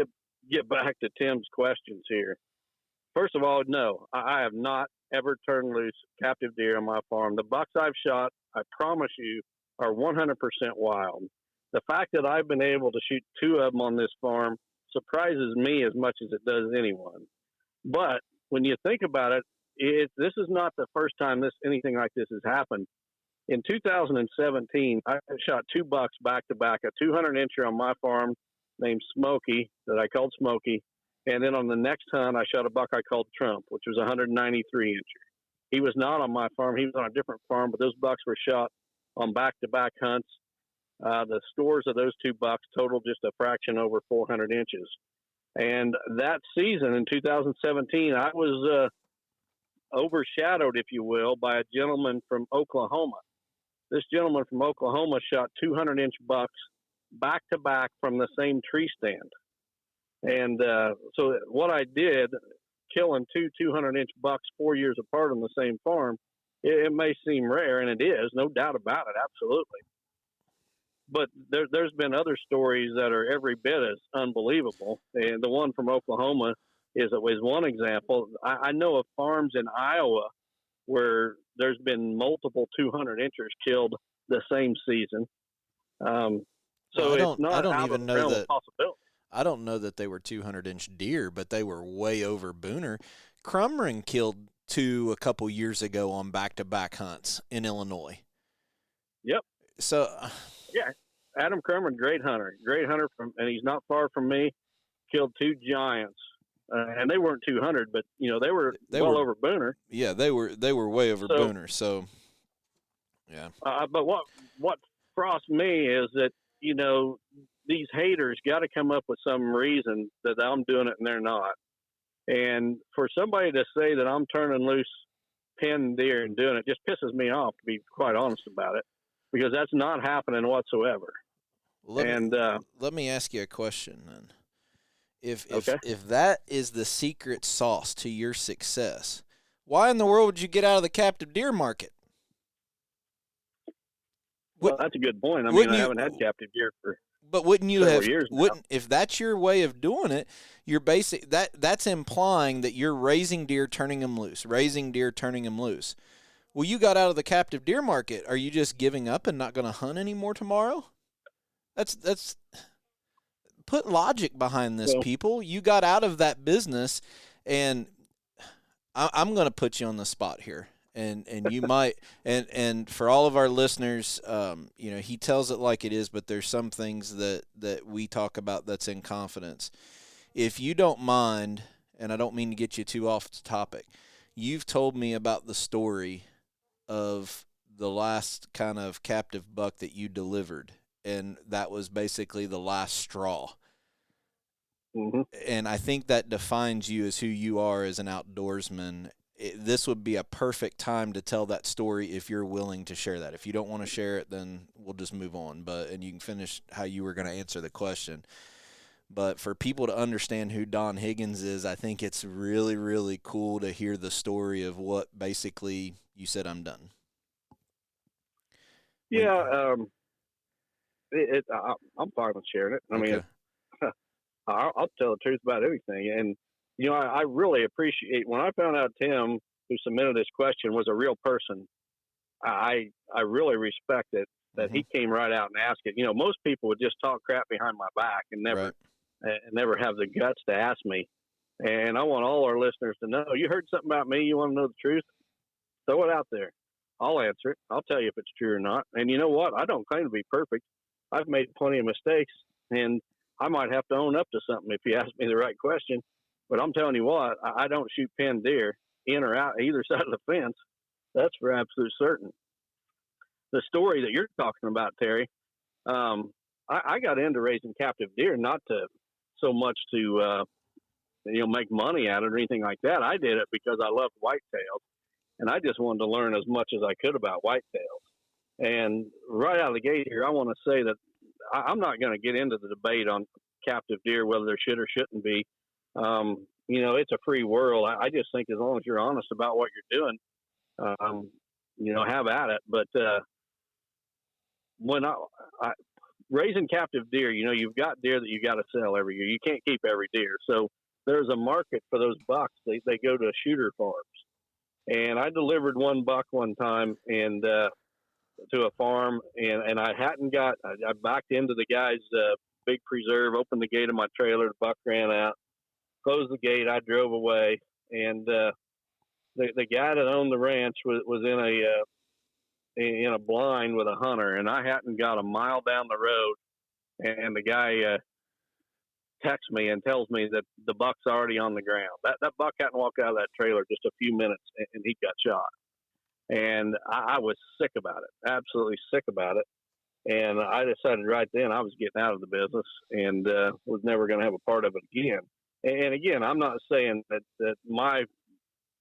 get back to Tim's questions here. First of all, no, I have not ever turned loose captive deer on my farm. The bucks I've shot, I promise you, are 100% wild. The fact that I've been able to shoot 2 of them on this farm surprises me as much as it does anyone. But when you think about it, this is not the first time anything like this has happened. In 2017, I shot 2 bucks back to back, a 200-incher on my farm named Smokey that I called Smokey, and then on the next hunt, I shot a buck I called Trump, which was a 193-incher. He was not on my farm; he was on a different farm, but those bucks were shot on back-to-back hunts. The scores of those 2 bucks totaled just a fraction over 400 inches. And that season in 2017, I was overshadowed, if you will, by a gentleman from Oklahoma. This gentleman from Oklahoma shot 200-inch bucks back-to-back from the same tree stand. And so what I did, killing 2 200-inch bucks 4 years apart on the same farm, it may seem rare, and it is, no doubt about it, absolutely. But there's been other stories that are every bit as unbelievable. And the one from Oklahoma is one example. I know of farms in Iowa where there's been multiple 200-inchers killed the same season. So it's not out of the realm of possibility. I don't know that they were 200-inch deer, but they were way over Booner. Crumring killed 2 a couple years ago on back-to-back hunts in Illinois. Yep. So... Yeah, Adam Crummer, great hunter and he's not far from me. Killed 2 giants, and they weren't 200, but they were over Booner. Yeah, they were way over Booner. So, yeah. But what frosts me is that these haters got to come up with some reason that I'm doing it and they're not. And for somebody to say that I'm turning loose pinned deer and doing it just pisses me off, to be quite honest about it. Because that's not happening whatsoever. Let me ask you a question then. If that is the secret sauce to your success, why in the world would you get out of the captive deer market? Well, that's a good point. I haven't had captive deer for wouldn't you several have years now. If that's your way of doing it, you're that's implying that you're raising deer, turning them loose, raising deer, turning them loose. Well, you got out of the captive deer market. Are you just giving up and not going to hunt anymore tomorrow? That's put logic behind this, people. You got out of that business, and I'm going to put you on the spot here, and you might and for all of our listeners, he tells it like it is, but there's some things that we talk about that's in confidence. If you don't mind, and I don't mean to get you too off the topic, you've told me about the story of the last kind of captive buck that you delivered. and that was basically the last straw. Mm-hmm. And I think that defines you as who you are as an outdoorsman. This would be a perfect time to tell that story if you're willing to share that. If you don't want to share it, then we'll just move on. And you can finish how you were going to answer the question. But for people to understand who Don Higgins is, I think it's really, really cool to hear the story of what basically you said, I'm done. Yeah, I'm fine with sharing it. I mean, I'll tell the truth about everything. And, you know, I really appreciate when I found out Tim, who submitted this question, was a real person. I really respect it that he came right out and asked it. You know, most people would just talk crap behind my back and never have the guts to ask me. And I want all our listeners to know, you heard something about me, you want to know the truth? Throw it out there. I'll answer it. I'll tell you if it's true or not. And you know what? I don't claim to be perfect. I've made plenty of mistakes, and I might have to own up to something if you ask me the right question. But I'm telling you what, I don't shoot pinned deer in or out either side of the fence. That's for absolute certain. The story that you're talking about, Terry, I got into raising captive deer not to so much to make money at it or anything like that. I did it because I loved whitetails, and I just wanted to learn as much as I could about whitetails. And right out of the gate here, I want to say that I'm not going to get into the debate on captive deer, whether there should or shouldn't be. You know, it's a free world. I just think as long as you're honest about what you're doing, you know, have at it. But when I raising captive deer, you know, you've got deer that you got to sell every year. You can't keep every deer. So there's a market for those bucks. They go to shooter farms. And I delivered one buck one time and to a farm, and I hadn't got – I backed into the guy's big preserve, opened the gate of my trailer, the buck ran out, closed the gate, I drove away, and the guy that owned the ranch was in a blind with a hunter, and I hadn't got a mile down the road, and the guy texts me and tells me that the buck's already on the ground. That buck hadn't walked out of that trailer just a few minutes, and he got shot. And I was sick about it, absolutely sick about it. And I decided right then I was getting out of the business and was never going to have a part of it again. And again, I'm not saying that my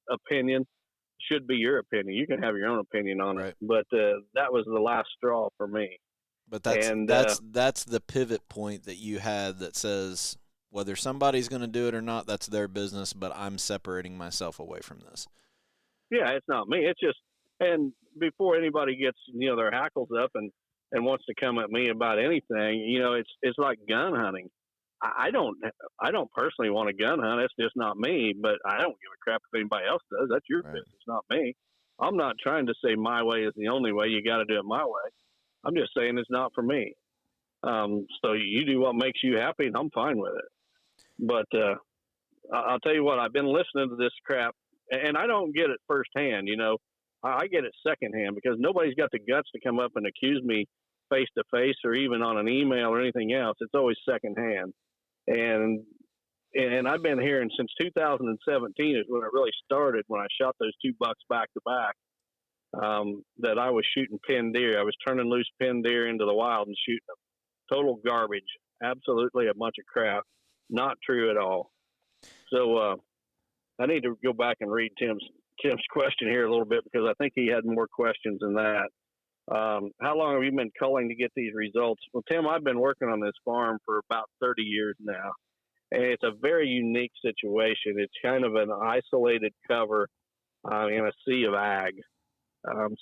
opinion should be your opinion. You can have your own opinion on it, but that was the last straw for me. But that's the pivot point that you had that says whether somebody's going to do it or not, that's their business, but I'm separating myself away from this. Yeah, it's not me. It's just, and before anybody gets, you know, their hackles up and wants to come at me about anything, you know, it's like gun hunting. I don't personally want to gun hunt. It's just not me, but I don't give a crap if anybody else does. That's your business, not me. I'm not trying to say my way is the only way. You got to do it my way. I'm just saying it's not for me. So you do what makes you happy, and I'm fine with it. But I'll tell you what, I've been listening to this crap, and I don't get it firsthand, you know. I get it secondhand because nobody's got the guts to come up and accuse me face to face or even on an email or anything else. It's always secondhand. And I've been hearing since 2017 is when it really started, when I shot those two bucks back to back, that I was shooting pinned deer. I was turning loose pinned deer into the wild and shooting them. Total garbage. Absolutely a bunch of crap. Not true at all. So I need to go back and read Tim's question here a little bit because I think he had more questions than that. How long have you been culling to get these results? Well, Tim, I've been working on this farm for about 30 years now, and it's a very unique situation. It's kind of an isolated cover in a sea of ag.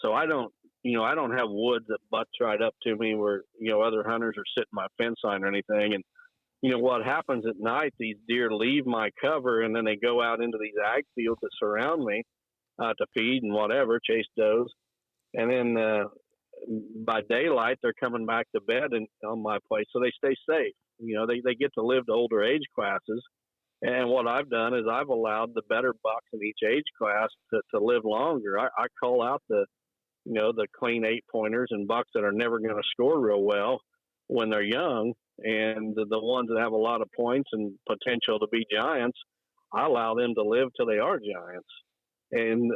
So I don't have woods that butts right up to me where, you know, other hunters are sitting my fence line or anything. And, you know, what happens at night, these deer leave my cover and then they go out into these ag fields that surround me to feed and whatever, chase does. And then by daylight, they're coming back to bed on my place. So they stay safe. You know, they get to live to older age classes. And what I've done is I've allowed the better bucks in each age class to live longer. I call out the clean 8-pointers and bucks that are never going to score real well when they're young. And the ones that have a lot of points and potential to be giants, I allow them to live till they are giants. And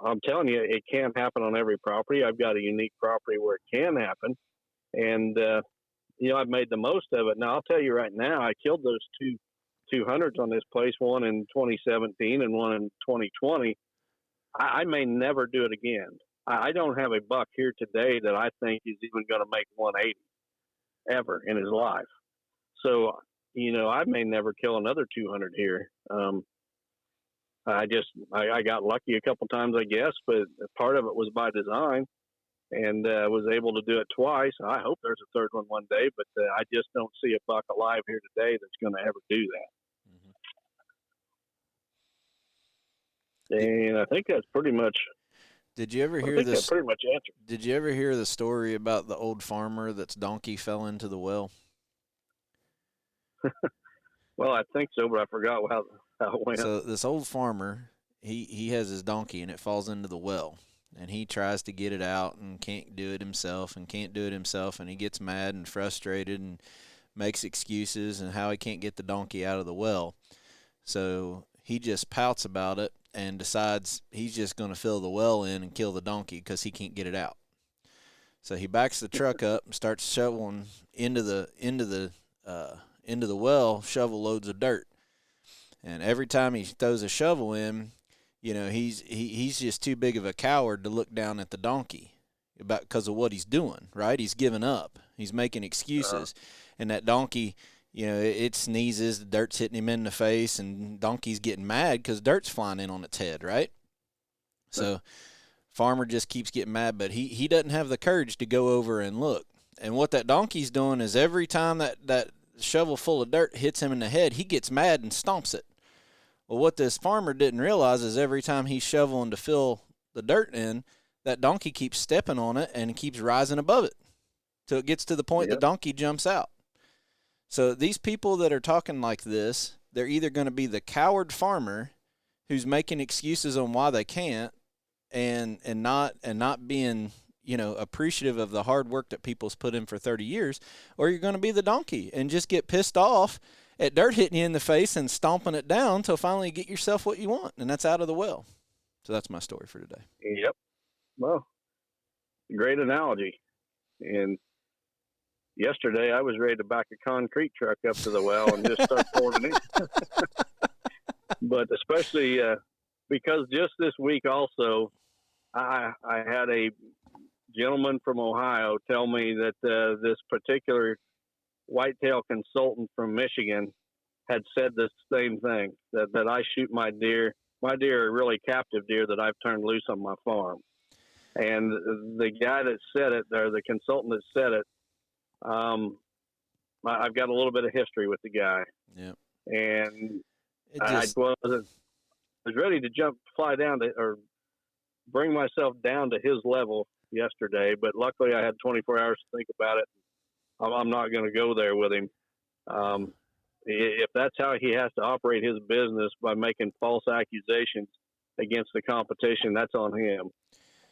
I'm telling you, it can't happen on every property. I've got a unique property where it can happen. And I've made the most of it. Now, I'll tell you right now, I killed those 200s on this place, one in 2017 and one in 2020. I may never do it again. I don't have a buck here today that I think is even going to make 180 ever in his life. So, I may never kill another 200 here. I got lucky a couple times, I guess, but part of it was by design, and was able to do it twice. I hope there's a third one day, but I just don't see a buck alive here today that's going to ever do that. Mm-hmm. And I think that's pretty much. Did you ever hear this? That pretty much answered. Did you ever hear the story about the old farmer that's donkey fell into the well? Well, I think so, but I forgot how it went. So this old farmer, he has his donkey and it falls into the well, and he tries to get it out and can't do it himself, and he gets mad and frustrated and makes excuses and how he can't get the donkey out of the well. So he just pouts about it and decides he's just going to fill the well in and kill the donkey because he can't get it out. So he backs the truck up and starts shoveling into the well, shovel loads of dirt. And every time he throws a shovel in, he's just too big of a coward to look down at the donkey because of what he's doing, right? He's giving up. He's making excuses. And that donkey, it sneezes, the dirt's hitting him in the face, and donkey's getting mad because dirt's flying in on its head, right? So farmer just keeps getting mad, but he doesn't have the courage to go over and look. And what that donkey's doing is every time that shovel full of dirt hits him in the head, he gets mad and stomps it. Well, what this farmer didn't realize is every time he's shoveling to fill the dirt in, that donkey keeps stepping on it and keeps rising above it till it gets to the point the donkey jumps out. So these people that are talking like this, they're either going to be the coward farmer who's making excuses on why they can't and not being appreciative of the hard work that people's put in for 30 years, or you're going to be the donkey and just get pissed off at dirt hitting you in the face and stomping it down till finally you get yourself what you want, and that's out of the well. So that's my story for today. Yep. Well, great analogy. And yesterday I was ready to back a concrete truck up to the well and just start pouring it in. But especially because just this week also, I had a gentleman from Ohio tell me that this particular whitetail consultant from Michigan had said the same thing, that I shoot my deer. My deer are really captive deer that I've turned loose on my farm. And the guy that said it, or the consultant that said it, I've got a little bit of history with the guy. Yeah. And I was ready to fly down to, or bring myself down to his level yesterday, but luckily I had 24 hours to think about it. I'm not going to go there with him. If that's how he has to operate his business, by making false accusations against the competition, that's on him.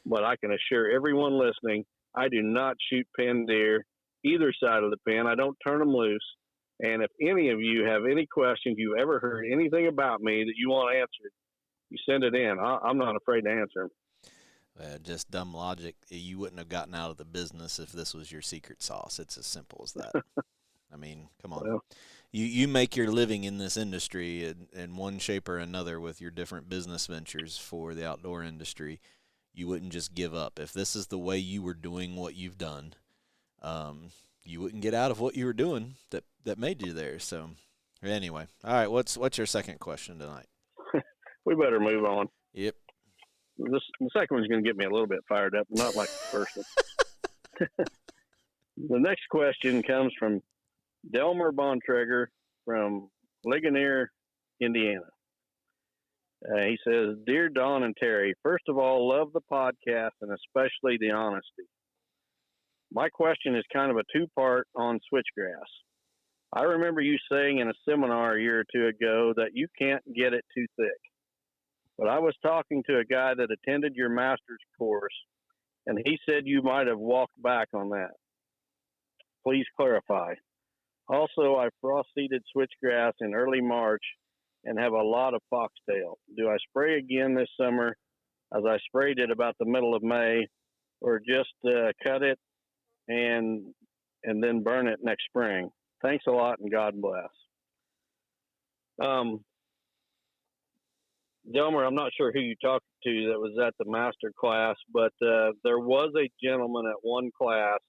But I can assure everyone listening, I do not shoot pen deer either side of the pen. I don't turn them loose. And if any of you have any questions, you've ever heard anything about me that you want answered, you send it in. I'm not afraid to answer them. Just dumb logic. You wouldn't have gotten out of the business if this was your secret sauce. It's as simple as that. I mean, come on. Well, you make your living in this industry in one shape or another with your different business ventures for the outdoor industry. You wouldn't just give up. If this is the way you were doing what you've done, you wouldn't get out of what you were doing that made you there. So anyway, all right, what's your second question tonight? We better move on. Yep. The second one's going to get me a little bit fired up, not like the first one. The next question comes from Delmer Bontrager from Ligonier, Indiana. He says, Dear Don and Terry, first of all, love the podcast and especially the honesty. My question is kind of a two-part on switchgrass. I remember you saying in a seminar a year or two ago that you can't get it too thick. But I was talking to a guy that attended your master's course, and he said you might have walked back on that. Please clarify. Also, I frost-seeded switchgrass in early March and have a lot of foxtail. Do I spray again this summer, as I sprayed it about the middle of May, or just cut it and and then burn it next spring. Thanks a lot, and God bless. Delmer, I'm not sure who you talked to that was at the master class, but there was a gentleman at one class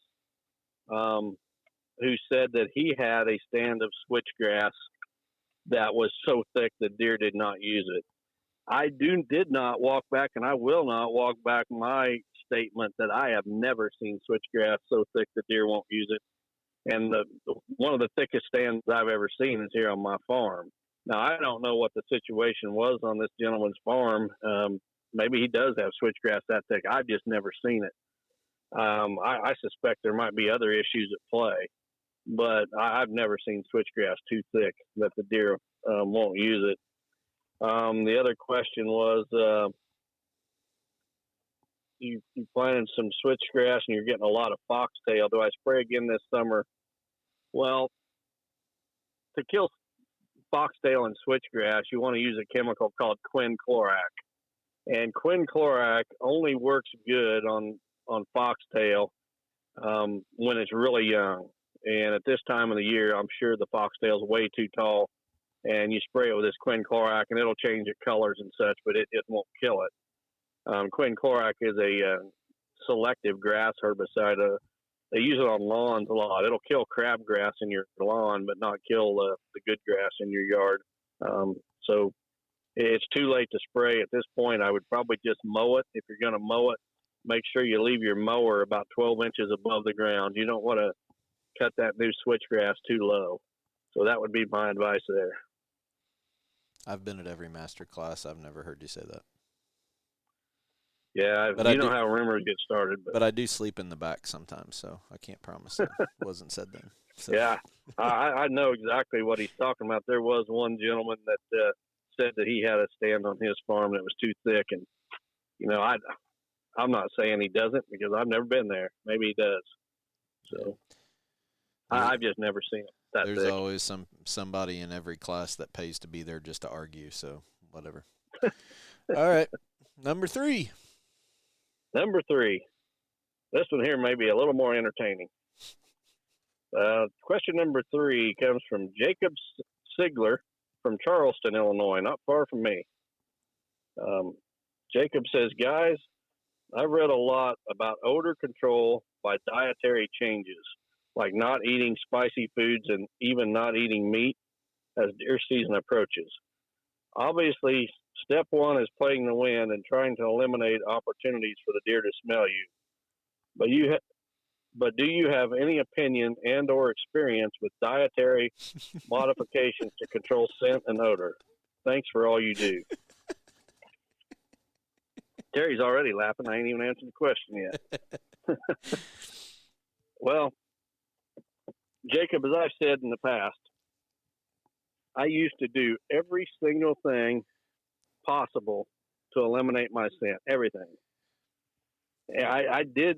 who said that he had a stand of switchgrass that was so thick the deer did not use it. I did not walk back, and I will not walk back my statement that I have never seen switchgrass so thick the deer won't use it. And one of the thickest stands I've ever seen is here on my farm. Now, I don't know what the situation was on this gentleman's farm. Maybe he does have switchgrass that thick. I've just never seen it. I suspect there might be other issues at play, but I've never seen switchgrass too thick that the deer won't use it. The other question was, you planted some switchgrass and you're getting a lot of foxtail. Do I spray again this summer? Well, to kill foxtail and switchgrass, you want to use a chemical called quinclorac. And quinclorac only works good on foxtail when it's really young. And at this time of the year, I'm sure the foxtail's way too tall. And you spray it with this quinclorac, and it'll change its colors and such, but it won't kill it. Quinclorac is a selective grass herbicide. They use it on lawns a lot. It'll kill crabgrass in your lawn, but not kill the good grass in your yard. So it's too late to spray at this point. I would probably just mow it. If you're going to mow it, make sure you leave your mower about 12 inches above the ground. You don't want to cut that new switchgrass too low. So that would be my advice there. I've been at every master class. I've never heard you say that. Yeah, but you know how rumors get started. But I do sleep in the back sometimes, so I can't promise that wasn't said then. So. Yeah, I know exactly what he's talking about. There was one gentleman that said that he had a stand on his farm that was too thick, and I'm not saying he doesn't because I've never been there. Maybe he does. So I've just never seen it that There's thick. always somebody in every class that pays to be there just to argue. So whatever. All right, number 3. Number 3. This one here may be a little more entertaining. Question number 3 comes from Jacob Sigler from Charleston, Illinois, not far from me. Jacob says, guys, I've read a lot about odor control by dietary changes, like not eating spicy foods and even not eating meat as deer season approaches. Obviously, step 1 is playing the wind and trying to eliminate opportunities for the deer to smell you. But do you have any opinion and or experience with dietary modifications to control scent and odor? Thanks for all you do. Terry's already laughing. I ain't even answered the question yet. Well, Jacob, as I've said in the past, I used to do every single thing possible to eliminate my scent, everything. I did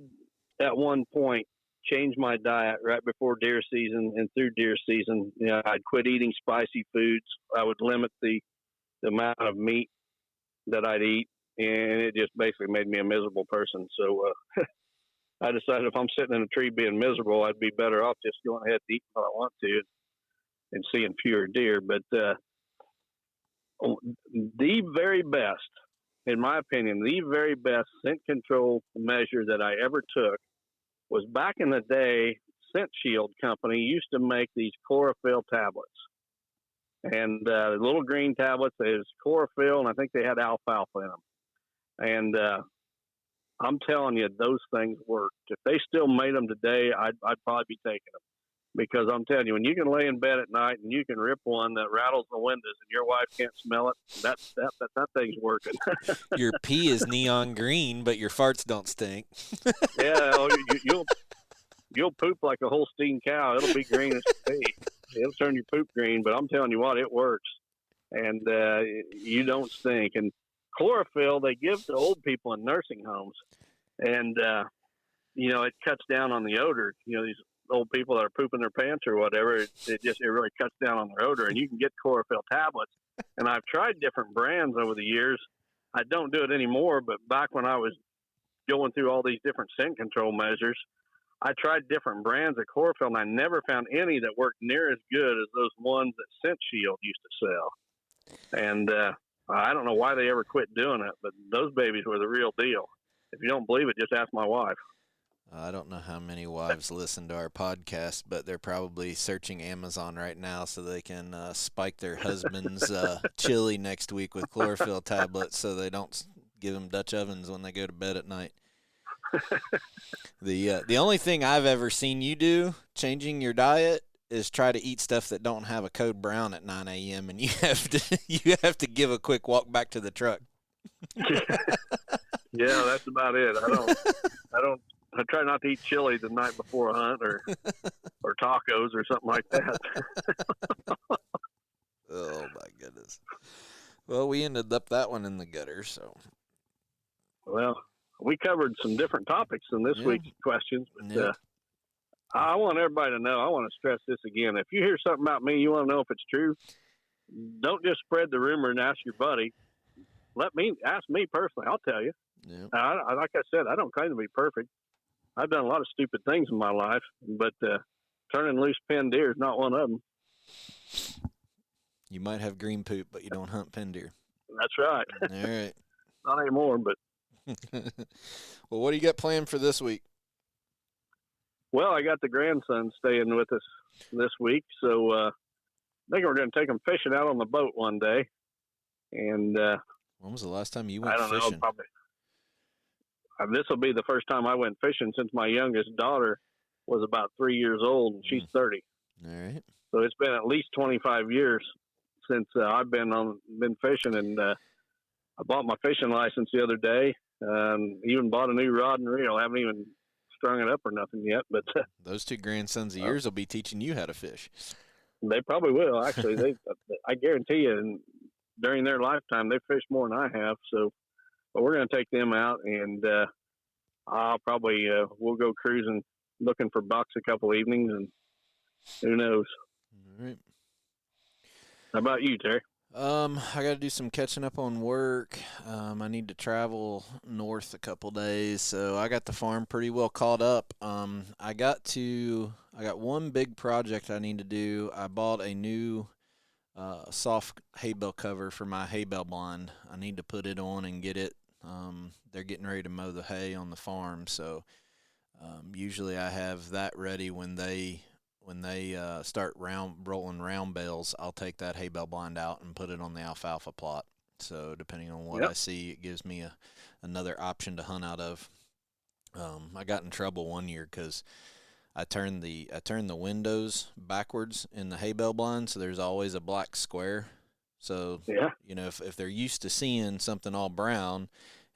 at one point change my diet right before deer season and through deer season. I'd quit eating spicy foods. I would limit the amount of meat that I'd eat, and it just basically made me a miserable person. So I decided if I'm sitting in a tree being miserable, I'd be better off just going ahead and eating what I want to and seeing fewer deer. But the very best, in my opinion, the very best scent control measure that I ever took was back in the day, Scent Shield Company used to make these chlorophyll tablets. And the little green tablets, there's chlorophyll, and I think they had alfalfa in them. And I'm telling you, those things worked. If they still made them today, I'd probably be taking them. Because I'm telling you, when you can lay in bed at night and you can rip one that rattles the windows and your wife can't smell it, that thing's working. Your pee is neon green, but your farts don't stink. Yeah, you'll poop like a Holstein cow. It'll be green as pee. It'll turn your poop green, but I'm telling you what, it works. And you don't stink. And chlorophyll, they give to old people in nursing homes. And, it cuts down on the odor. These old people that are pooping their pants or whatever, it really cuts down on their odor. And you can get chlorophyll tablets. And I've tried different brands over the years. I don't do it anymore, but back when I was going through all these different scent control measures, I tried different brands of chlorophyll, and I never found any that worked near as good as those ones that Scent Shield used to sell. And I don't know why they ever quit doing it, but those babies were the real deal. If you don't believe it, just ask my wife. I don't know how many wives listen to our podcast, but they're probably searching Amazon right now so they can spike their husband's chili next week with chlorophyll tablets so they don't give them Dutch ovens when they go to bed at night. The only thing I've ever seen you do changing your diet is try to eat stuff that don't have a code brown at 9 a.m. and you have to give a quick walk back to the truck. Yeah, that's about it. I try not to eat chili the night before a hunt or tacos or something like that. Oh my goodness. Well, we ended up that one in the gutter, so. Well, we covered some different topics in this week's questions, but I want everybody to know, I want to stress this again. If you hear something about me, you want to know if it's true, don't just spread the rumor and ask your buddy. Ask me personally. I'll tell you. Yeah. Like I said, I don't claim to be perfect. I've done a lot of stupid things in my life, but turning loose pen deer is not one of them. You might have green poop, but you don't hunt pen deer. That's right. All right. Not anymore, but. Well, what do you got planned for this week? Well, I got the grandson staying with us this week, so I think we're going to take him fishing out on the boat one day. And when was the last time you went fishing? I don't know, probably. This will be the first time I went fishing since my youngest daughter was about 3 years old, and she's 30. All right. So it's been at least 25 years since I've been fishing, and I bought my fishing license the other day. Even bought a new rod and reel. I haven't even strung it up or nothing yet. But those two grandsons of yours will be teaching you how to fish. They probably will. Actually, I guarantee you. And during their lifetime, they fish more than I have. So, but we're going to take them out, and I'll probably we'll go cruising, looking for bucks a couple evenings, and who knows. All right. How about you, Terry? I got to do some catching up on work. I need to travel north a couple days, so I got the farm pretty well caught up. I got one big project I need to do. I bought a new soft hay bale cover for my hay bale blind. I need to put it on and get it. They're getting ready to mow the hay on the farm, so usually I have that ready when they start rolling round bales. I'll take that hay bale blind out and put it on the alfalfa plot. So depending on what I see, it gives me another option to hunt out of. I got in trouble one year because I turned the windows backwards in the hay bale blind, so there's always a black square. So if they're used to seeing something all brown,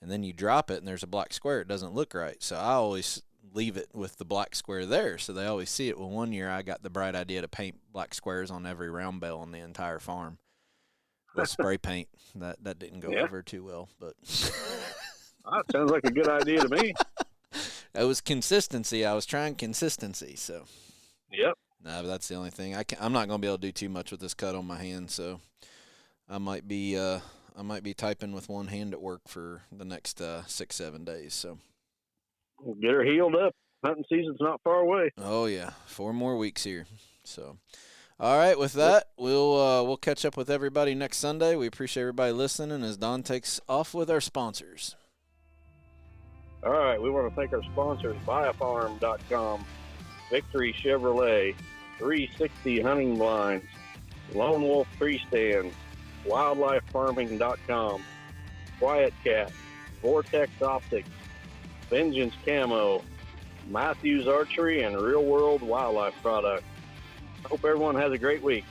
and then you drop it and there's a black square, it doesn't look right. So I always leave it with the black square there, so they always see it. Well, one year I got the bright idea to paint black squares on every round bale on the entire farm with spray paint. That didn't go over too well, but that sounds like a good idea to me. It was consistency. I was trying consistency, so. Yep. No, but that's the only thing. I'm not going to be able to do too much with this cut on my hand, so I might be typing with one hand at work for the next 6-7 days. So. Get her healed up. Hunting season's not far away. Oh yeah, 4 more weeks here. So, all right. With that, we'll catch up with everybody next Sunday. We appreciate everybody listening as Don takes off with our sponsors. All right, we want to thank our sponsors, BuyAFarm.com, Victory Chevrolet, 360 Hunting Blinds, Lone Wolf Freestand, WildlifeFarming.com, Quiet Cat, Vortex Optics, Vengeance Camo, Matthews Archery, and Real World Wildlife Products. Hope everyone has a great week.